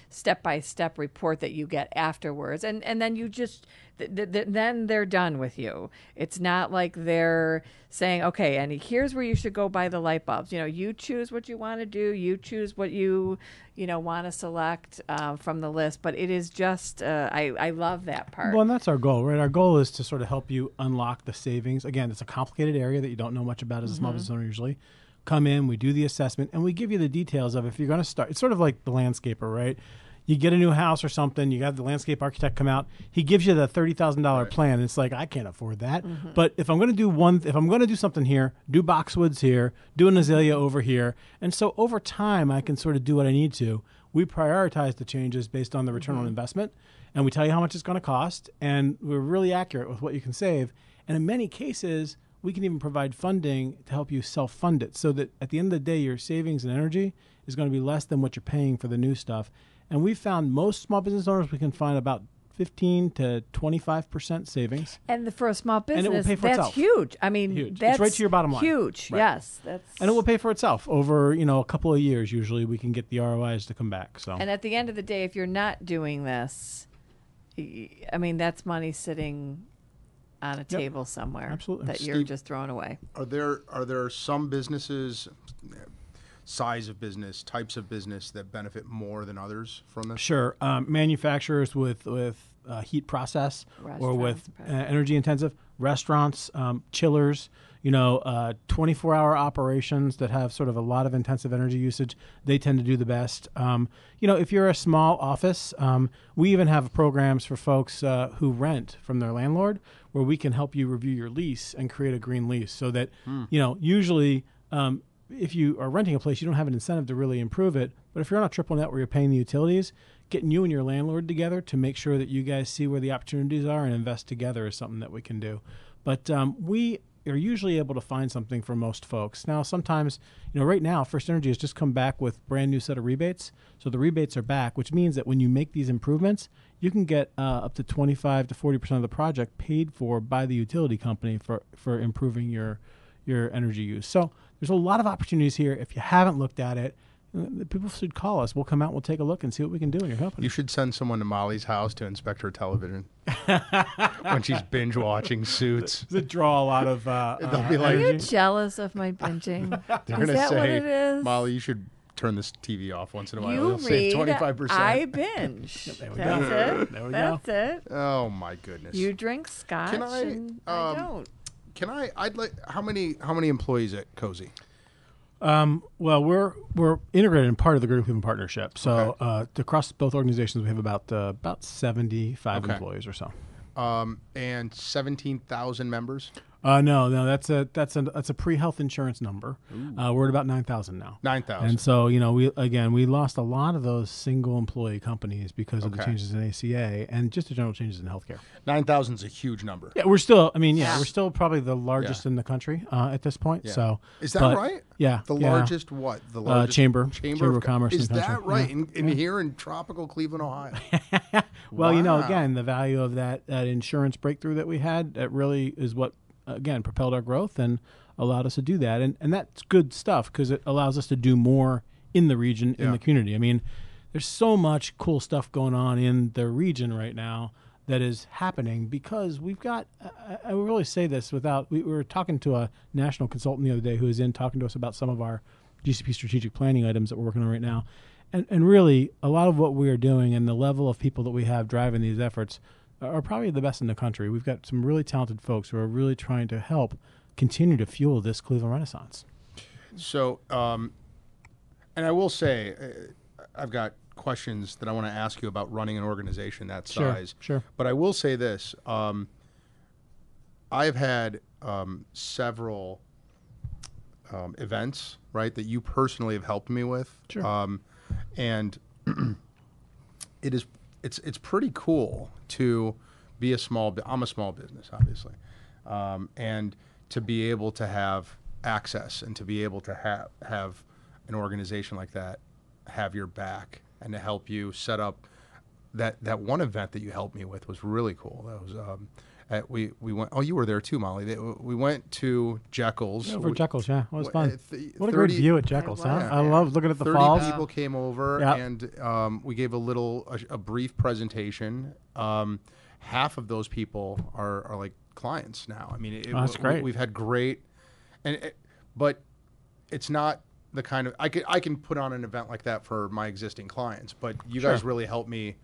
step-by-step report that you get afterwards. And then you just then they're done with you. It's not like they're saying, okay, and here's where you should go buy the light bulbs. You choose what you want to do. You choose what you want to select from the list. But it is just, I love that part. Well, and that's our goal, right? Our goal is to sort of help you unlock the savings. Again, it's a complicated area that you don't know much about as a small business owner usually. Come in, we do the assessment, and we give you the details of if you're going to start. It's sort of like the landscaper, right? You get a new house or something, you got the landscape architect come out, he gives you the $30,000 plan, and it's like, I can't afford that. But if I'm going to do something here, do boxwoods here, do an azalea over here, and so over time I can sort of do what I need to. We prioritize the changes based on the return on investment, and we tell you how much it's going to cost, and we're really accurate with what you can save. And in many cases, we can even provide funding to help you self-fund it, so that at the end of the day, your savings and energy is going to be less than what you're paying for the new stuff. And we found most small business owners, we can find about 15 to 25% savings. And for a small business, it will pay for that's itself. huge. I mean, Huge. that's It's right to your bottom line. Huge. Right. Yes. And it will pay for itself over, a couple of years. Usually we can get the ROIs to come back. So. And at the end of the day, if you're not doing this, I mean, that's money sitting on a table somewhere. Absolutely. That you're just throwing away. Are there some businesses, size of business, types of business that benefit more than others from this? Sure. Manufacturers with heat process or with energy intensive restaurants, chillers, 24-hour operations that have sort of a lot of intensive energy usage, they tend to do the best. If you're a small office, we even have programs for folks who rent from their landlord where we can help you review your lease and create a green lease so that, usually if you are renting a place, you don't have an incentive to really improve it. But if you're on a triple net where you're paying the utilities, getting you and your landlord together to make sure that you guys see where the opportunities are and invest together is something that we can do. But we are usually able to find something for most folks. Now, sometimes, right now, First Energy has just come back with brand new set of rebates. So the rebates are back, which means that when you make these improvements, you can get up to 25 to 40% of the project paid for by the utility company for improving your energy use. So there's a lot of opportunities here. If you haven't looked at it, people should call us. We'll come out, we'll take a look and see what we can do in your company. You should send someone to Molly's house to inspect her television when she's binge watching Suits. Does it draw a lot of They'll be like, Are you jealous of my binging? they're Is gonna that say, what it is? Molly, you should turn this TV off once in a while. You It'll save read, 25%. I binge. There we That's go. it. There we That's go. it. Oh my goodness. You drink scotch Can I, and I don't. Can I? I'd like. How many employees at Cozy? Well, we're integrated in part of the Greater Cleveland Partnership. So across both organizations, we have about 75 employees or so. And 17,000 members. No, that's a pre-health insurance number. We're at about 9,000 now. 9,000. And so we lost a lot of those single employee companies because of the changes in ACA and just the general changes in healthcare. 9,000 is a huge number. Yeah, we're still probably the largest in the country at this point. Yeah. So is that right? Yeah. The largest what? The largest Chamber of Commerce. Is in the that country. right? Yeah. In here in tropical Cleveland, Ohio. Well, Wow. again, the value of that insurance breakthrough that we had, that really is what, again, propelled our growth and allowed us to do that. And that's good stuff because it allows us to do more in the region, in the community. I mean, there's so much cool stuff going on in the region right now that is happening because we've got, I will really say this we were talking to a national consultant the other day who was in talking to us about some of our GCP strategic planning items that we're working on right now. And really, a lot of what we are doing and the level of people that we have driving these efforts are probably the best in the country. We've got some really talented folks who are really trying to help continue to fuel this Cleveland Renaissance. So, and I will say, I've got questions that I want to ask you about running an organization that size. Sure. But I will say this. I've had several events, right, that you personally have helped me with. Sure. And it's pretty cool to be I'm a small business, obviously. And to be able to have access and to be able to have an organization like that have your back and to help you set up that one event that you helped me with was really cool. That was we went. Oh, you were there too, Molly. We went to Jekyll's. Over Jekyll's, yeah, it was fun. What a 30 great view at Jekyll's, huh? Yeah. I love looking at the 30 falls. people came over, and we gave a brief presentation. Half of those people are like clients now. I mean, that's great. We've had great, but it's not the kind of I can put on an event like that for my existing clients, but you guys really helped me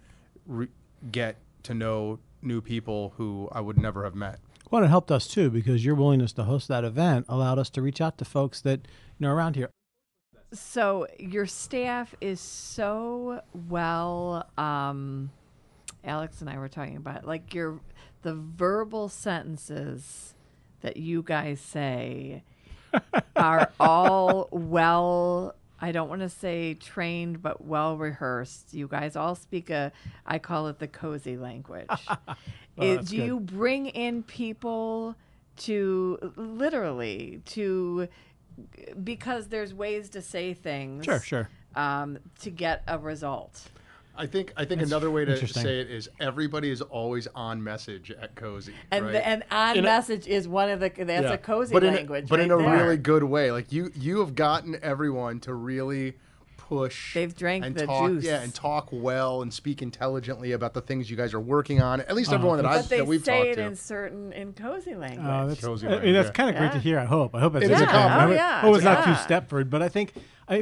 get to know new people who I would never have met. Well, it helped us too because your willingness to host that event allowed us to reach out to folks that around here. So your staff is so well. Alex and I were talking about like the verbal sentences that you guys say are all well. I don't want to say trained, but well rehearsed. You guys all speak I call it the cozy language. Do you bring in people because there's ways to say things. Sure. To get a result. I think another way to interesting. say it is everybody is always on message at Cozy. And right? and on message is one of the that's a cozy language. But right in a there. really good way. Like you have gotten everyone to really push. They've drank and the talk, juice. Yeah, and talk well and speak intelligently about the things you guys are working on. At least everyone but they that we've say talked it to. in cozy language. That's, Cozy I mean, language, that's yeah. kind of great to hear. I hope it's It is a compliment. Yeah. I was not too Yeah. Stepford, but I think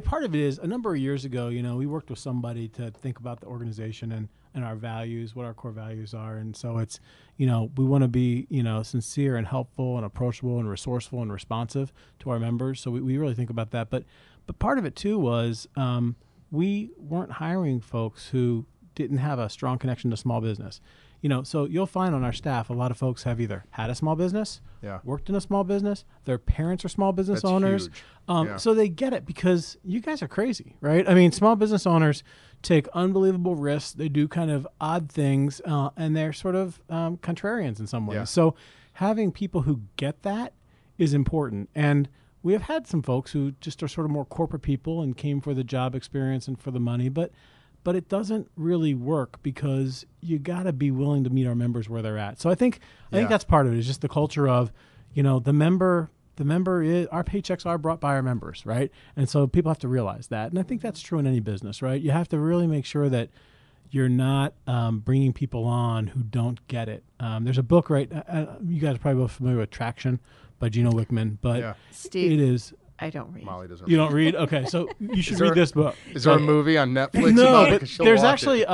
part of it is a number of years ago. We worked with somebody to think about the organization and our values, what our core values are, and so it's we want to be sincere and helpful and approachable and resourceful and responsive to our members. So we really think about that. But part of it too was we weren't hiring folks who didn't have a strong connection to small business. So you'll find on our staff a lot of folks have either had a small business, worked in a small business, their parents are small business That's owners. huge. So they get it because you guys are crazy, right? I mean, small business owners take unbelievable risks. They do kind of odd things, and they're sort of contrarians in some ways. Yeah. So having people who get that is important. And we have had some folks who just are sort of more corporate people and came for the job experience and for the money, but it doesn't really work because you got to be willing to meet our members where they're at. So I think that's part of it. Is just the culture of, the member is, our paychecks are brought by our members, right? And so people have to realize that. And I think that's true in any business, right? You have to really make sure that you're not bringing people on who don't get it. There's a book, right? You guys are probably both familiar with Traction by Gino Wickman, but Steve, it is. I don't read. Molly doesn't. You don't read? Okay, so you should there- read this book. Is there a movie on Netflix? No, about it? but 'Cause she'll there's watch actually it.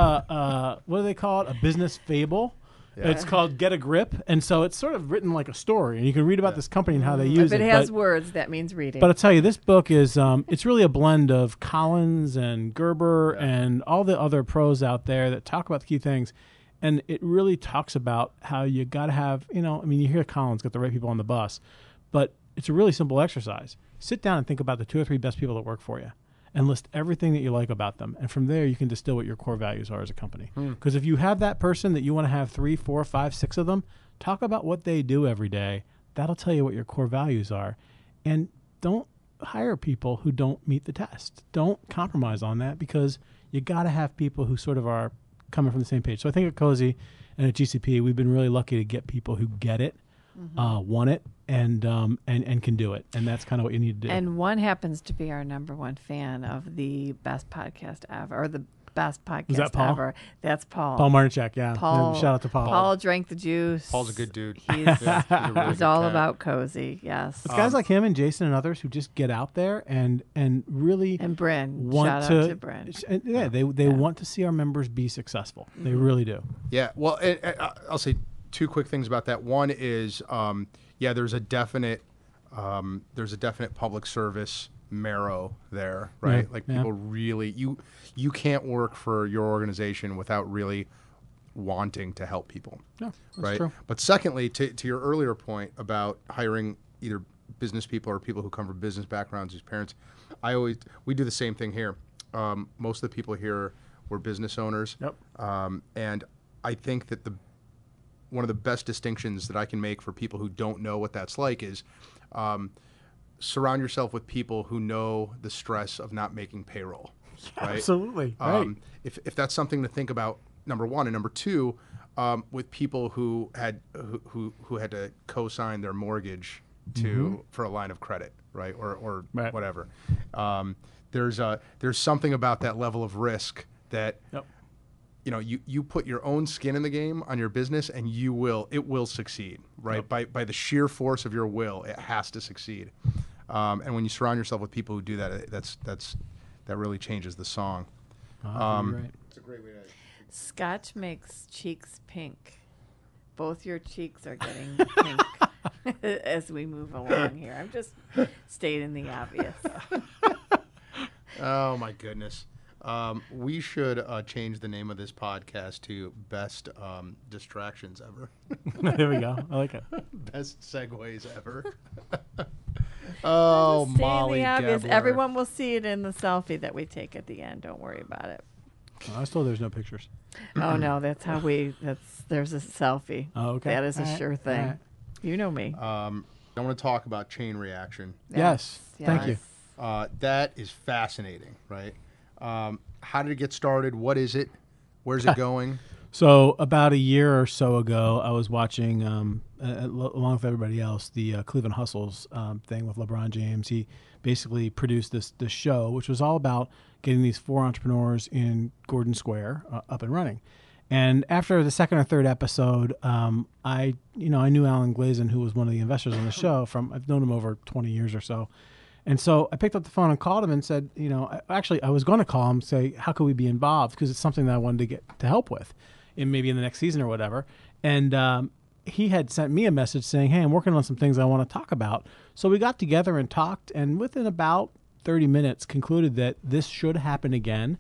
what do they call it? A business fable. Yeah. It's called Get a Grip, and so it's sort of written like a story, and you can read about this company and how they use If it. it has words, that means reading. But I'll tell you, this book is it's really a blend of Collins and Gerber and all the other pros out there that talk about the key things. And it really talks about how you got to have, you hear Collins got the right people on the bus, but it's a really simple exercise. Sit down and think about the 2 or 3 best people that work for you and list everything that you like about them. And from there, you can distill what your core values are as a company. Because if you have that person that you want to have 3, 4, 5, 6 of them, talk about what they do every day. That'll tell you what your core values are. And don't hire people who don't meet the test. Don't compromise on that because you got to have people who sort of are coming from the same page. So I think at Cozy and at GCP, we've been really lucky to get people who get it, want it, and can do it. And that's kind of what you need to do. And one happens to be our number one fan of the Best Podcast Ever, or the Best Podcast that Paul? Ever. That's Paul. Paul Martinchak, yeah. Paul. Shout out to Paul. Paul drank the juice. Paul's a good dude. He's, Yeah, he's a really he's good all cat. about cozy. Yes. It's guys like him and Jason and others who just get out there and really And Bryn. want Shout out to Bryn. they want to see our members be successful. They really do. Yeah, well, I'll say 2 quick things about that. One is, there's a definite public service marrow there, right? Yeah, Like yeah. people really, you can't work for your organization without really wanting to help people, Yeah, that's right? true. But secondly, to your earlier point about hiring either business people or people who come from business backgrounds as parents, we do the same thing here. Most of the people here were business owners. Yep. And I think that one of the best distinctions that I can make for people who don't know what that's like is surround yourself with people who know the stress of not making payroll. Right? Absolutely. Right. If that's something to think about, number one, and number two, with people who had to co-sign their mortgage for a line of credit, right, or Right. whatever. There's something about that level of risk that. Yep. You put your own skin in the game on your business, and it will succeed, right? Yep. By the sheer force of your will, it has to succeed. And when you surround yourself with people who do that, that really changes the song. You're right. It's a great way to. Scotch makes cheeks pink. Both your cheeks are getting pink as we move along here. I'm just stating the obvious. Oh my goodness. We should change the name of this podcast to Best Distractions Ever. There we go. I like it. Best Segues Ever. Oh, Just stating Molly the obvious. Gebler. Everyone will see it in the selfie that we take at the end. Don't worry about it. I was told there's no pictures. Oh no, that's how there's a selfie. Oh, okay. That is a All right, sure thing. all right. You know me. I want to talk about chain reaction. Yes. Thank you. That is fascinating, right? How did it get started? What is it? Where's it going? So about a year or so ago, I was watching, along with everybody else, the Cleveland Hustles thing with LeBron James. He basically produced this show, which was all about getting these 4 entrepreneurs in Gordon Square up and running. And after the second or third episode, I knew Alan Glazin, who was one of the investors on the show. I've known him over 20 years or so. And so I picked up the phone and called him and said, I was going to call him and say, how could we be involved? Because it's something that I wanted to get to help with, maybe in the next season or whatever. And he had sent me a message saying, hey, I'm working on some things I want to talk about. So we got together and talked, and within about 30 minutes concluded that this should happen again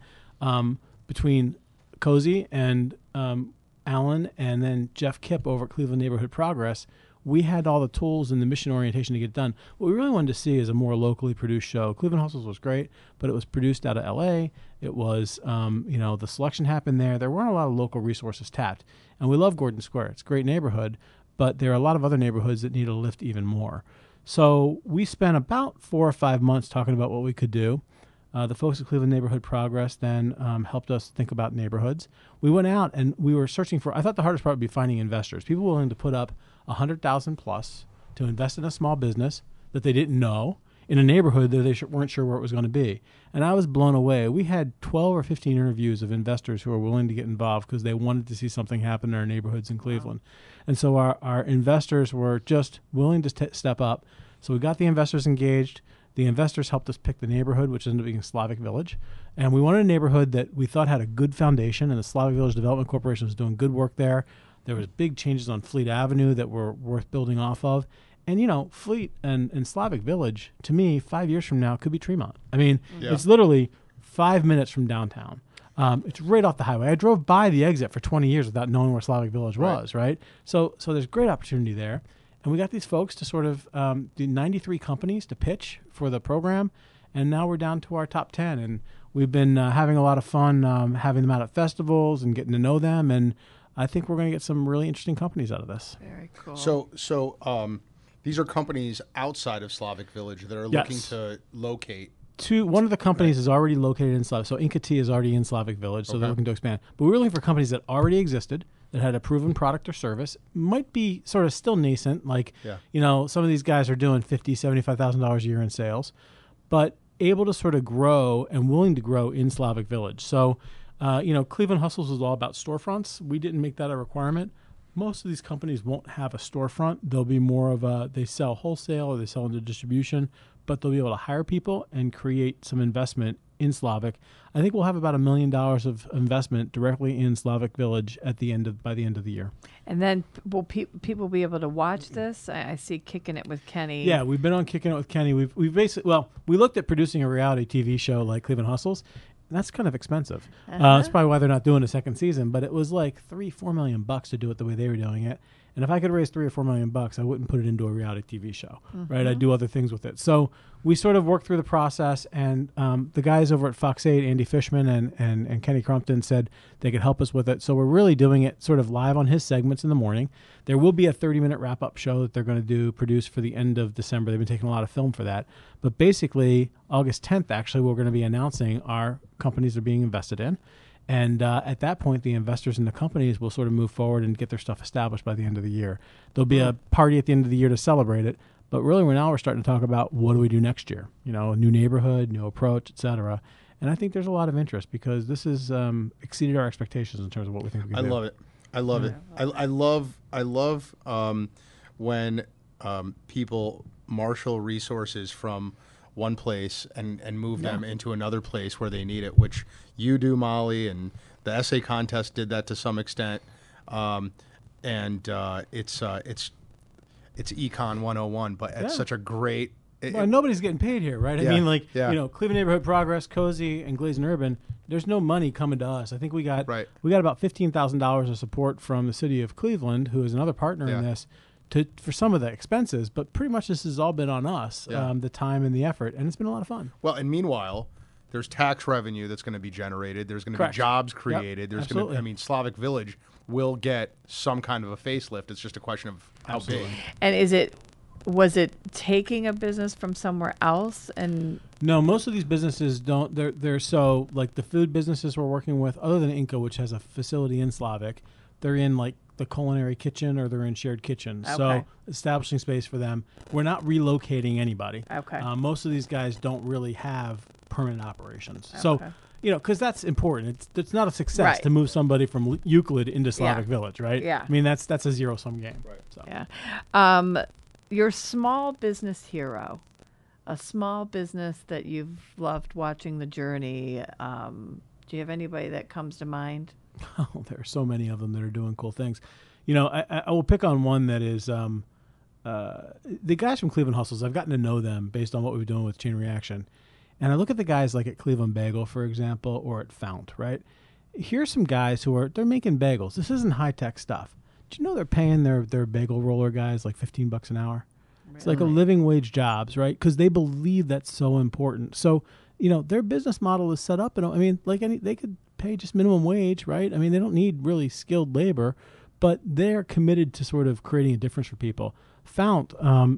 between Cozy and Alan and then Jeff Kipp over at Cleveland Neighborhood Progress. We had all the tools and the mission orientation to get it done. What we really wanted to see is a more locally produced show. Cleveland Hustles was great, but it was produced out of L.A. It was, the selection happened there. There weren't a lot of local resources tapped. And we love Gordon Square. It's a great neighborhood, but there are a lot of other neighborhoods that need a lift even more. So we spent about 4 or 5 months talking about what we could do. The folks at Cleveland Neighborhood Progress then helped us think about neighborhoods. We went out and we were searching I thought the hardest part would be finding investors, people willing to put up $100,000 plus to invest in a small business that they didn't know in a neighborhood that they weren't sure where it was going to be. And I was blown away. We had 12 or 15 interviews of investors who were willing to get involved because they wanted to see something happen in our neighborhoods in Cleveland. Wow. And so our investors were just willing to step up. So we got the investors engaged. The investors helped us pick the neighborhood, which ended up being Slavic Village. And we wanted a neighborhood that we thought had a good foundation, and the Slavic Village Development Corporation was doing good work there. There was big changes on Fleet Avenue that were worth building off of. And, Fleet and Slavic Village, to me, 5 years from now, could be Tremont. I mean, It's literally 5 minutes from downtown. It's right off the highway. I drove by the exit for 20 years without knowing where Slavic Village was, right? So there's great opportunity there. And we got these folks to sort of do 93 companies to pitch for the program. And now we're down to our top 10. And we've been having a lot of fun having them out at festivals and getting to know them. And I think we're going to get some really interesting companies out of this. Very cool. So these are companies outside of Slavic Village that are looking to locate. One of the companies is already located in Slavic. So Inca Tea is already in Slavic Village, so they're looking to expand. But we're looking for companies that already existed, that had a proven product or service, might be sort of still nascent. Like, some of these guys are doing $50,000, $75,000 a year in sales, but able to sort of grow and willing to grow in Slavic Village. So, Cleveland Hustles is all about storefronts. We didn't make that a requirement. Most of these companies won't have a storefront. They'll be more of they sell wholesale or they sell into distribution, but they'll be able to hire people and create some investment in Slavic. I think we'll have about $1 million of investment directly in Slavic Village by the end of the year. And then will people be able to watch this? I see Kicking It with Kenny. Yeah, we've been on Kicking It with Kenny. We've basically, we looked at producing a reality TV show like Cleveland Hustles. That's kind of expensive. That's probably why they're not doing a second season. But it was like $3-4 million to do it the way they were doing it. And if I could raise $3 or $4 million, I wouldn't put it into a reality TV show, right? I'd do other things with it. So we sort of worked through the process, and the guys over at Fox 8, Andy Fishman and Kenny Crumpton, said they could help us with it. So we're really doing it sort of live on his segments in the morning. There will be a 30-minute wrap-up show that they're going to produce for the end of December. They've been taking a lot of film for that. But basically, August 10th, actually, we're going to be announcing our companies that are being invested in. And at that point, the investors in the companies will sort of move forward and get their stuff established by the end of the year. There'll be a party at the end of the year to celebrate it. But really, we're starting to talk about what do we do next year? A new neighborhood, new approach, et cetera. And I think there's a lot of interest because this has exceeded our expectations in terms of what we think we can do. I love it. I love it. I love when people marshal resources from one place and move them into another place where they need it, which you do, Molly, and the essay contest did that to some extent. It's Econ 101, but it's such a great... nobody's getting paid here, right? Yeah, I mean, Cleveland Neighborhood Progress, Cozy, and Glazin Urban, there's no money coming to us. I think we got about $15,000 of support from the city of Cleveland, who is another partner in this, for some of the expenses, but pretty much this has all been on us, the time and the effort, and it's been a lot of fun. Well, and meanwhile, there's tax revenue that's going to be generated. There's going to be jobs created. There's going to, Slavic Village will get some kind of a facelift. It's just a question of how big. And is it Was it taking a business from somewhere else? And No, most of these businesses don't. They're so like the food businesses we're working with, other than Inca, which has a facility in Slavic, they're in like the culinary kitchen or they're in shared kitchens. So Okay. establishing space for them. We're not relocating anybody. Okay. Most of these guys don't really have permanent operations. So, Okay. because that's important. It's not a success Right. to move somebody from Euclid into Slavic Village, right? Yeah. I mean, that's a zero-sum game. Right. So. yeah, your small business hero, a small business that you've loved watching the journey. Do you have anybody that comes to mind? Oh, there are so many of them that are doing cool things. I will pick on one that is the guys from Cleveland Hustles. I've gotten to know them based on what we've been doing with Chain Reaction. And I look at the guys like at Cleveland Bagel, for example, or at Fount, right? Here's some guys they're making bagels. This isn't high-tech stuff. Do you know they're paying their bagel roller guys like $15 an hour? It's like a living wage jobs, right? Because they believe that's so important. So, their business model is set up. And they could pay just minimum wage, right? I mean, they don't need really skilled labor, but they're committed to sort of creating a difference for people. Fount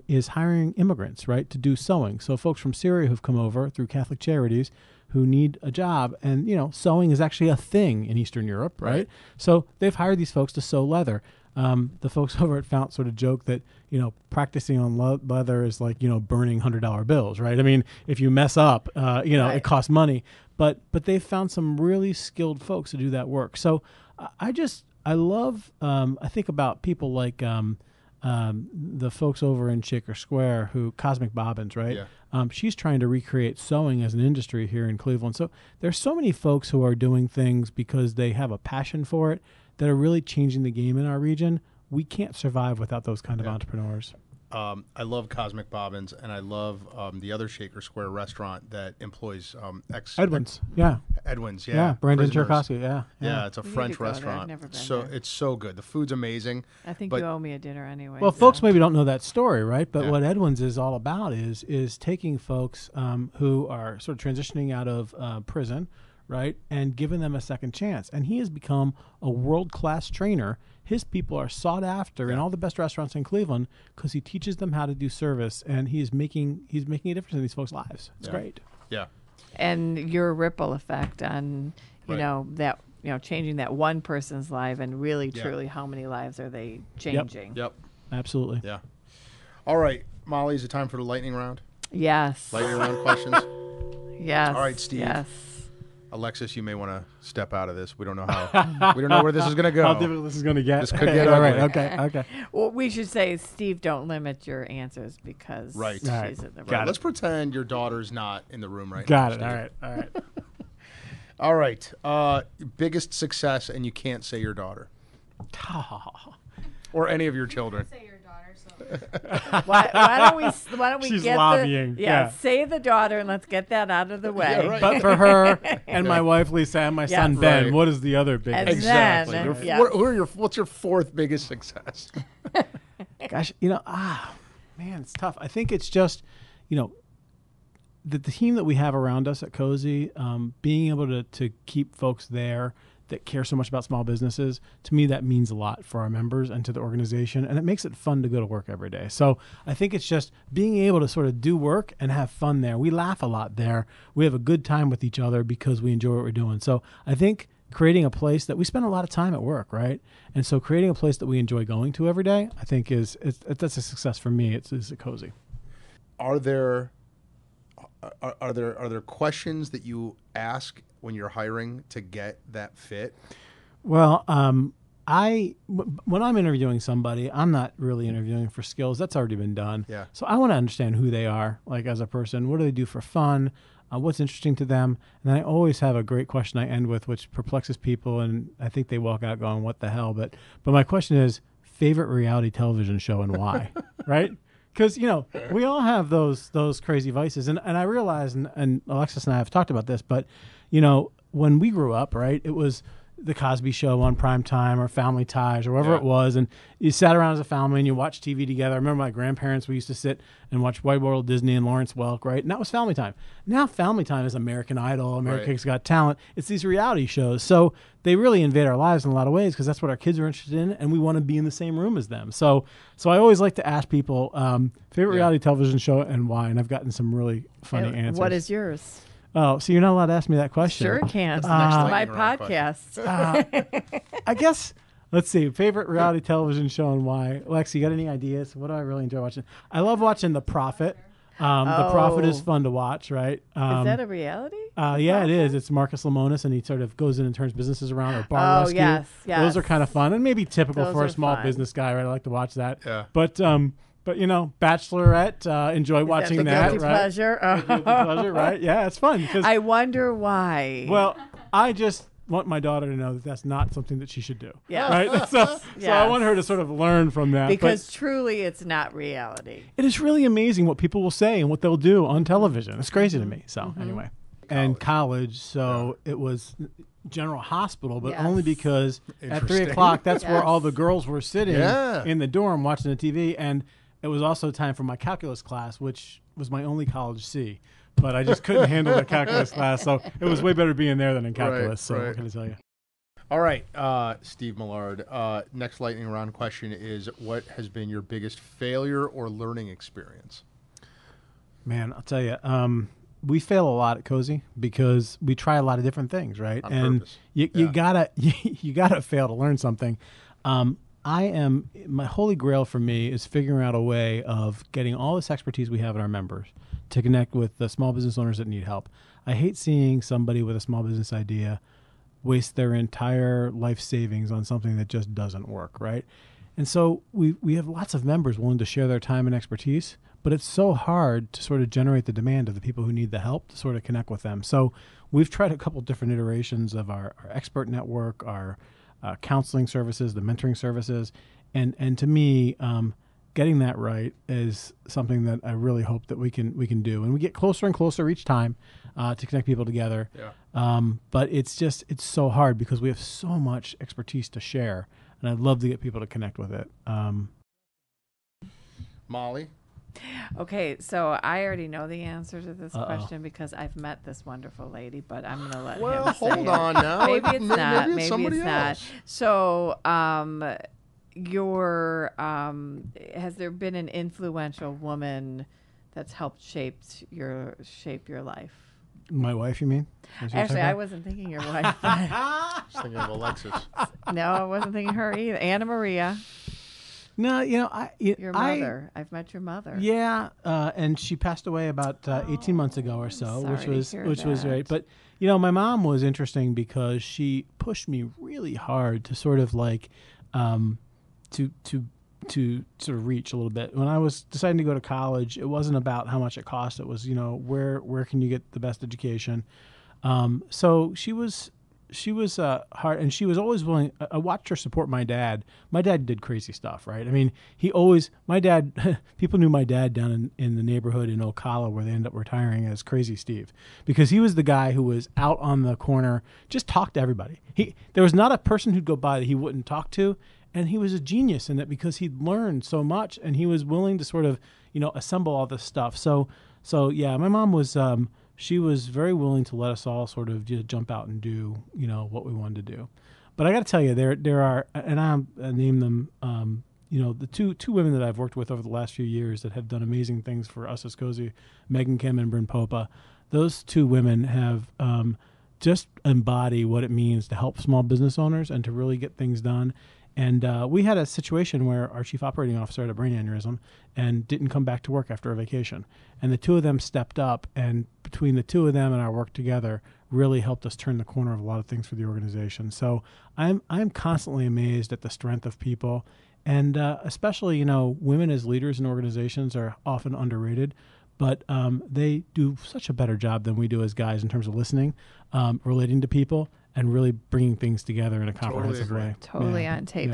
is hiring immigrants, right, to do sewing. So folks from Syria who've come over through Catholic Charities who need a job. And, sewing is actually a thing in Eastern Europe, right? So they've hired these folks to sew leather. The folks over at Fount sort of joke that, practicing on leather is like, burning $100 bills, right? I mean, if you mess up, it costs money. But they've found some really skilled folks to do that work. So I love, I think about people like the folks over in Shaker Square Cosmic Bobbins, right? Yeah. She's trying to recreate sewing as an industry here in Cleveland. So there's so many folks who are doing things because they have a passion for it that are really changing the game in our region. We can't survive without those kind of entrepreneurs. I love Cosmic Bobbins, and I love the other Shaker Square restaurant that employs Edwin's, yeah. Edwin's, yeah. Yeah, Brandon prisoners. Cherkowski, yeah. Yeah, it's a We need French to go there. I've restaurant. never been So there. it's so good. The food's amazing. I think But- you owe me a dinner anyway. Well, so- folks maybe don't know that story, right? But Yeah. what Edwin's is all about is taking folks who are sort of transitioning out of prison, right, and giving them a second chance. And he has become a world-class trainer. His people are sought after in all the best restaurants in Cleveland because he teaches them how to do service, and he's making a difference in these folks' lives. It's great. Yeah. And your ripple effect on, Right. changing that one person's life, and really, truly, how many lives are they changing? Yep. Absolutely. Yeah. All right, Molly, is it time for the lightning round? Yes. Lightning round questions? Yes. All right, Steve. Yes. Alexis, you may want to step out of this. We don't know how. We don't know where this is going to go. How difficult this is going to get. This could get All right. ugly. Okay. Well, we should say, Steve, don't limit your answers because Right. she's All right. in the Got room. it. Let's pretend your daughter's not in the room right Got now. it. All right. All right. Biggest success, and you can't say your daughter or any of your children. Say your daughter, so Why don't we She's get lobbying. the Yeah. say the daughter and let's get that out of the way. Yeah, right. But for her and my wife Lisa and my son Yes. Ben, Right. what is the other big? And Exactly. then, Your- yeah. what's your fourth biggest success? Gosh, man, it's tough. I think it's just, the team that we have around us at Cozy, being able to keep folks there that care so much about small businesses, to me, that means a lot for our members and to the organization, and it makes it fun to go to work every day. So I think it's just being able to sort of do work and have fun there. We laugh a lot there. We have a good time with each other because we enjoy what we're doing. So I think creating a place that we spend a lot of time at work, right? And so creating a place that we enjoy going to every day, I think that's a success for me. It's Cozy. Are Are there questions that you ask when you're hiring to get that fit? Well, when I'm interviewing somebody, I'm not really interviewing for skills. That's already been done. Yeah. So I want to understand who they are, like as a person. What do they do for fun? What's interesting to them? And I always have a great question I end with, which perplexes people, and I think they walk out going, "What the hell?" But my question is, favorite reality television show and why? Right? Because, we all have those crazy vices. And I realize, and Alexis and I have talked about this, but, when we grew up, right, it was the Cosby Show on prime time or Family Ties or whatever Yeah. it was, and you sat around as a family and you watched TV together. I remember my grandparents, we used to sit and watch White World Disney and Lawrence Welk, right? And that was family time. Now family time is American Idol, America's Got Talent. It's these reality shows. So they really invade our lives in a lot of ways because that's what our kids are interested in, and we want to be in the same room as them. So I always like to ask people, favorite reality television show and why, and I've gotten some really funny answers. What is yours? Oh, so you're not allowed to ask me that question. Sure can. That's the next My lightning round question. podcast. I guess, let's see, favorite reality television show and why. Lexi, you got any ideas? What do I really enjoy watching? I love watching The Prophet. The Prophet is fun to watch, right? Is that a reality? Yeah, it is. It's Marcus Lemonis, and he sort of goes in and turns businesses around, or bar rescue. yes. Those are kind of fun, and maybe typical Those for a are small fun. business guy, right? I like to watch that. Yeah. But you know, Bachelorette, enjoy watching the that, guilty right? pleasure. Guilty pleasure, right? Yeah, it's fun because I wonder why. well, I just want my daughter to know that that's not something that she should do. Yes. Right? So I Yes. want her to sort of learn from that. because truly it's not reality. But it is really amazing what people will say and what they'll do on television. It's crazy to me. So Mm-hmm. anyway. And college. So it was General Hospital, but Yes. only because at 3 Interesting. o'clock, that's where Yes. all the girls were sitting Yeah. in the dorm watching the TV. And it was also time for my calculus class, which was my only college C. But I just couldn't handle the calculus class. So it was way better being there than in calculus. So right. what can I tell you? All right, Steve Millard. Next lightning round question is: what has been your biggest failure or learning experience? Man, I'll tell you, we fail a lot at Cozy because we try a lot of different things, right? On and purpose. you Yeah. gotta you gotta fail to learn something. My holy grail for me is figuring out a way of getting all this expertise we have in our members to connect with the small business owners that need help. I hate seeing somebody with a small business idea waste their entire life savings on something that just doesn't work, right? And so we have lots of members willing to share their time and expertise, but it's so hard to sort of generate the demand of the people who need the help to sort of connect with them. So we've tried a couple different iterations of our expert network, our counseling services, the mentoring services, and to me, getting that right is something that I really hope that we can do. And we get closer and closer each time to connect people together. Yeah. But it's so hard because we have so much expertise to share, and I'd love to get people to connect with it. Molly. Okay, so I already know the answer to this Uh-oh. question because I've met this wonderful lady, but I'm going to let Well, him say hold it. on now. Maybe it's not. Maybe Maybe somebody it's not. else. So, has there been an influential woman that's helped shape your life? My wife, you mean? Is you're Actually, talking I about? wasn't thinking your wife. but- I was thinking of Alexis. no, I wasn't thinking her either. Anna Maria, No, your mother. I've met your mother. Yeah, and she passed away about 18 months ago or so, sorry to hear which was that. great. But my mom was interesting because she pushed me really hard to sort of like to sort of reach a little bit. When I was deciding to go to college, it wasn't about how much it cost. It was where can you get the best education. So she was hard, and she was always willing. I watched her support my dad. My dad did crazy stuff, right? I mean, my dad, people knew my dad down in the neighborhood in Ocala where they ended up retiring as Crazy Steve, because he was the guy who was out on the corner, just talked to everybody. There was not a person who'd go by that he wouldn't talk to, and he was a genius in that because he'd learned so much, and he was willing to sort of, assemble all this stuff. So yeah, my mom was, she was very willing to let us all sort of just jump out and do, what we wanted to do. But I got to tell you, there are, and I'll name them, the two women that I've worked with over the last few years that have done amazing things for us as Cozy, Megan Kim and Bryn Popa. Those two women have just embody what it means to help small business owners and to really get things done. And we had a situation where our chief operating officer had a brain aneurysm and didn't come back to work after a vacation. And the two of them stepped up, and between the two of them and our work together really helped us turn the corner of a lot of things for the organization. So I'm constantly amazed at the strength of people. And especially, women as leaders in organizations are often underrated, but they do such a better job than we do as guys in terms of listening, relating to people, and really bringing things together in a comprehensive way. Totally on tape.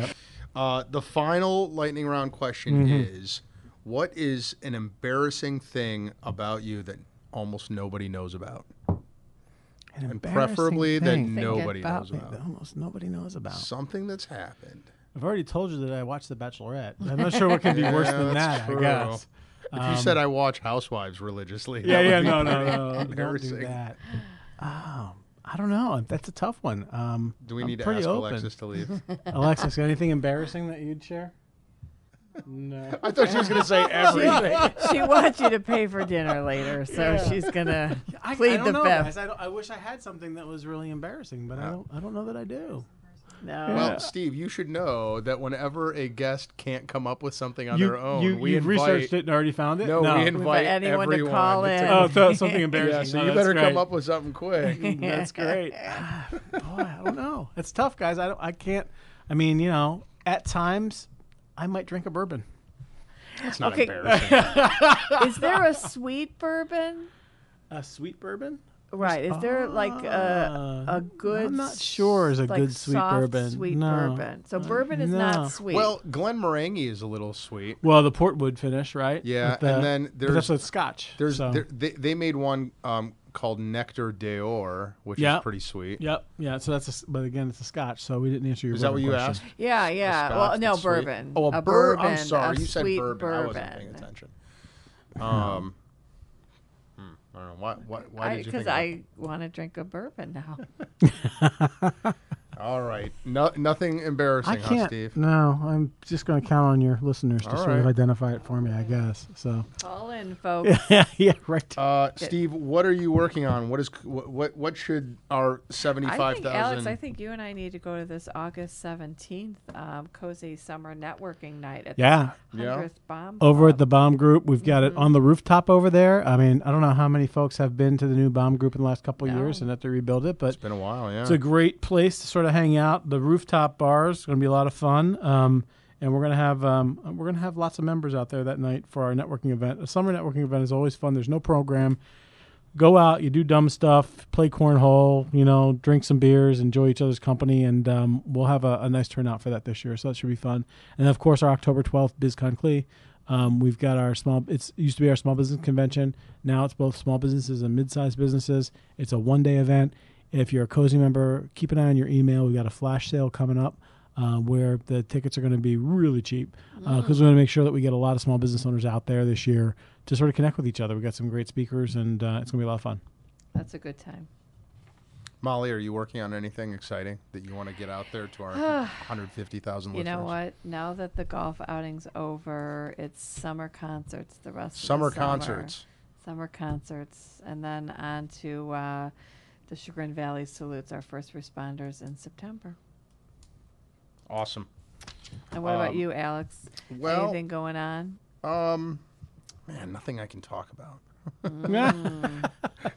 Yep. The final lightning round question is: what is an embarrassing thing about you that almost nobody knows about? An And preferably that embarrassing thing nobody about knows that about. almost nobody knows about. Something that's happened. I've already told you that I watched The Bachelorette. I'm not sure what can be worse than that's that, true. I guess. If you said I watch Housewives religiously, Yeah, that yeah, would be no, pretty don't do embarrassing. that. I don't know. That's a tough one. Do we I'm need to pretty ask open. Alexis to leave? Alexis, anything embarrassing that you'd share? No. I thought she was going to say everything. She wants you to pay for dinner later, so she's gonna plead I the don't know, fifth. guys. I wish I had something that was really embarrassing, but I don't know that I do. No. Well, Steve, you should know that whenever a guest can't come up with something on their own, you've we invite. researched it and already found it? No, we invite anyone to everyone call in. Oh, something embarrassing. Yeah, so Oh, you that's better great. come up with something quick. That's great. Boy, I don't know. It's tough, guys. I can't. I mean, at times, I might drink a bourbon. It's not Okay. embarrassing. Is there a sweet bourbon? A sweet bourbon? Right. Is there like a good? I'm not sure is a like good sweet soft, bourbon. Sweet No. bourbon. So bourbon is No. not sweet. Well, Glenmorangie is a little sweet. Well, the portwood finish, right? Yeah, With the- and then but that's there's with Scotch. there's so. they made one called Nectar d'Or, which Yeah. is pretty sweet. Yep. Yeah. So but again, it's a Scotch. So we didn't answer your. Is that what bourbon you question. asked? yeah, yeah. Scotch Well, no that's sweet? bourbon. Oh, a bourbon. I'm bourbon. sorry, a you said sweet bourbon. I wasn't paying attention. I don't know why did you think? Because I want to drink a bourbon now. All right, nothing embarrassing, I can't. Steve? No, I'm just going to count on your listeners to All sort of right. identify it for me, I guess. So. Call in, folks. Yeah. Right. Steve, what are you working on? What should our I 75,000? think, Alex, I think you and I need to go to this August 17th cozy summer networking night at Yeah. the 100th Bomb Over Club. at the Bomb Group, we've got it on the rooftop over there. I mean, I don't know how many folks have been to the new Bomb Group in the last couple of No. years and have to rebuild it, but It's been a while, yeah. it's a great place to sort of hang out. The rooftop bar is going to be a lot of fun, and we're going to have lots of members out there that night for our networking event. A summer networking event is always fun. There's no program. Go out, you do dumb stuff, play cornhole, drink some beers, enjoy each other's company, and we'll have a nice turnout for that this year. So that should be fun. And of course, our October 12th BizCon Clee. We've got it used to be our small business convention. Now it's both small businesses and mid-sized businesses. It's a one-day event. If you're a Cozy member, keep an eye on your email. We've got a flash sale coming up where the tickets are going to be really cheap because we want to make sure that we get a lot of small business owners out there this year to sort of connect with each other. We've got some great speakers, and it's going to be a lot of fun. That's a good time. Molly, are you working on anything exciting that you want to get out there to our 150,000 listeners? You know what? Now that the golf outing's over, it's summer concerts the rest of the Summer summer. concerts. Summer concerts. And then on to the Chagrin Valley salutes our first responders in September. Awesome. And what about you, Alex? well, Anything going on? Man, nothing I can talk about.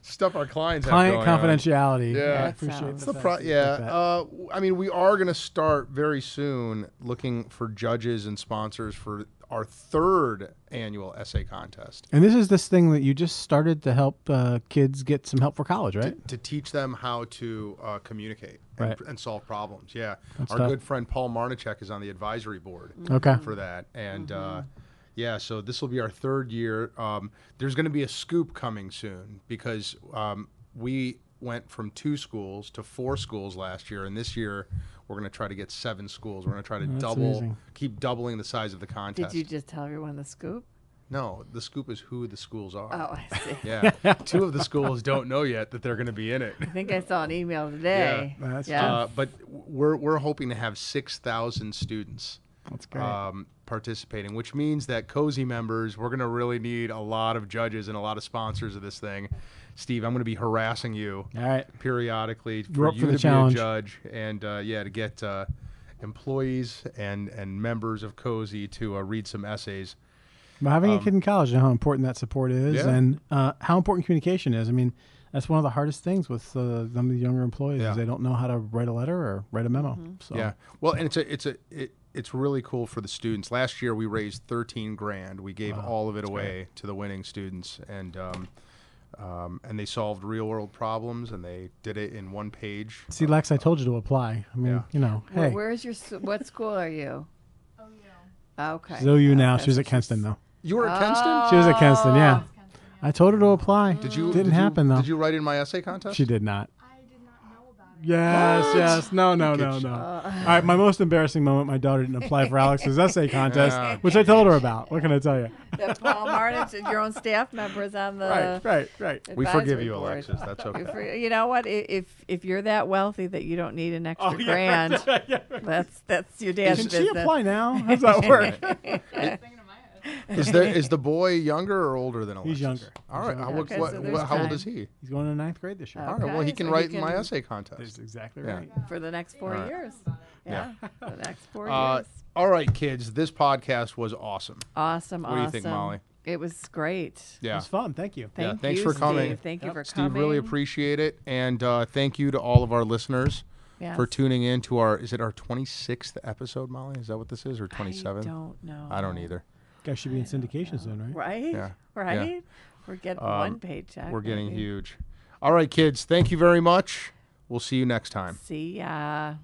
Stuff our clients Client have going on. confidentiality. Yeah. I That appreciate sounds- the The fact that you yeah. did that. I mean, we are going to start very soon looking for judges and sponsors for our third annual essay contest And this is this thing that you just started to help kids get some help for college, right? to teach them how to communicate Right. and solve problems. Yeah. That's Our tough. good friend Paul Marnichek is on the advisory board Okay. for that. And yeah, so this will be our third year. There's going to be a scoop coming soon because we went from 2 schools to 4 schools last year, and this year we're going to try to get 7 schools. We're going to try to That's amazing. keep doubling the size of the contest. Did you just tell everyone the scoop? No, the scoop is who the schools are. Oh, I see. Yeah, 2 of the schools don't know yet that they're going to be in it. I think I saw an email today. Yeah, that's But we're hoping to have 6,000 students That's great. participating, which means that Cozy members, we're going to really need a lot of judges and a lot of sponsors of this thing. Steve, I'm going to be harassing you All right. periodically You're for up you for the to challenge. be a judge and to get employees and members of Cozy to read some essays. But having a kid in college, you know how important that support is, Yeah. and how important communication is. I mean, that's one of the hardest things with some of the younger employees Yeah. is they don't know how to write a letter or write a memo. So Yeah, well, and it's really cool for the students. Last year we raised $13,000. We gave all of it away to the winning students, and they solved real world problems, and they did it in 1 page. See, Lex, I told you to apply. I mean, hey, Where's your what school are you? Okay. Zoe now. Okay. She was at Kenston though. You were at Kenston? She was at Kenston. Yeah, I told her to apply. Did you? Didn't happen though. Did you write in my essay contest? She did not. I Yes. No. All right, my most embarrassing moment, my daughter didn't apply for Alex's essay contest, which I told her about. What can I tell you? That Paul Martin, your own staff members on the Right. We forgive advisory you, board. Alexis. That's okay. You know what? If you're that wealthy that you don't need an extra grand, that's your dad's Can business. she apply now? How does that work? Is the boy younger or older than Alexis? He's younger. All right. Okay, so there's How old time. is he? He's going to ninth grade this year. All right. Well, he Okay, can so he write in my can- essay contest. That's exactly Yeah. right. For the next 4 years. Yeah. The next 4 Uh, years. all right, kids. This podcast was awesome. Awesome. what do you think, Molly? It was great. It Yeah. was fun. Thank you. Thank thanks you, for coming. Steve. Thank you for Steve, coming. really appreciate it. And thank you to all of our listeners Yes. for tuning in to our 26th episode, Molly? Is that what this is, or 27th? I don't know. I don't either. Guys should be in syndication soon, right? Right? Yeah. Right? Yeah. We're getting one paycheck. We're getting maybe. huge. All right, kids. Thank you very much. We'll see you next time. See ya.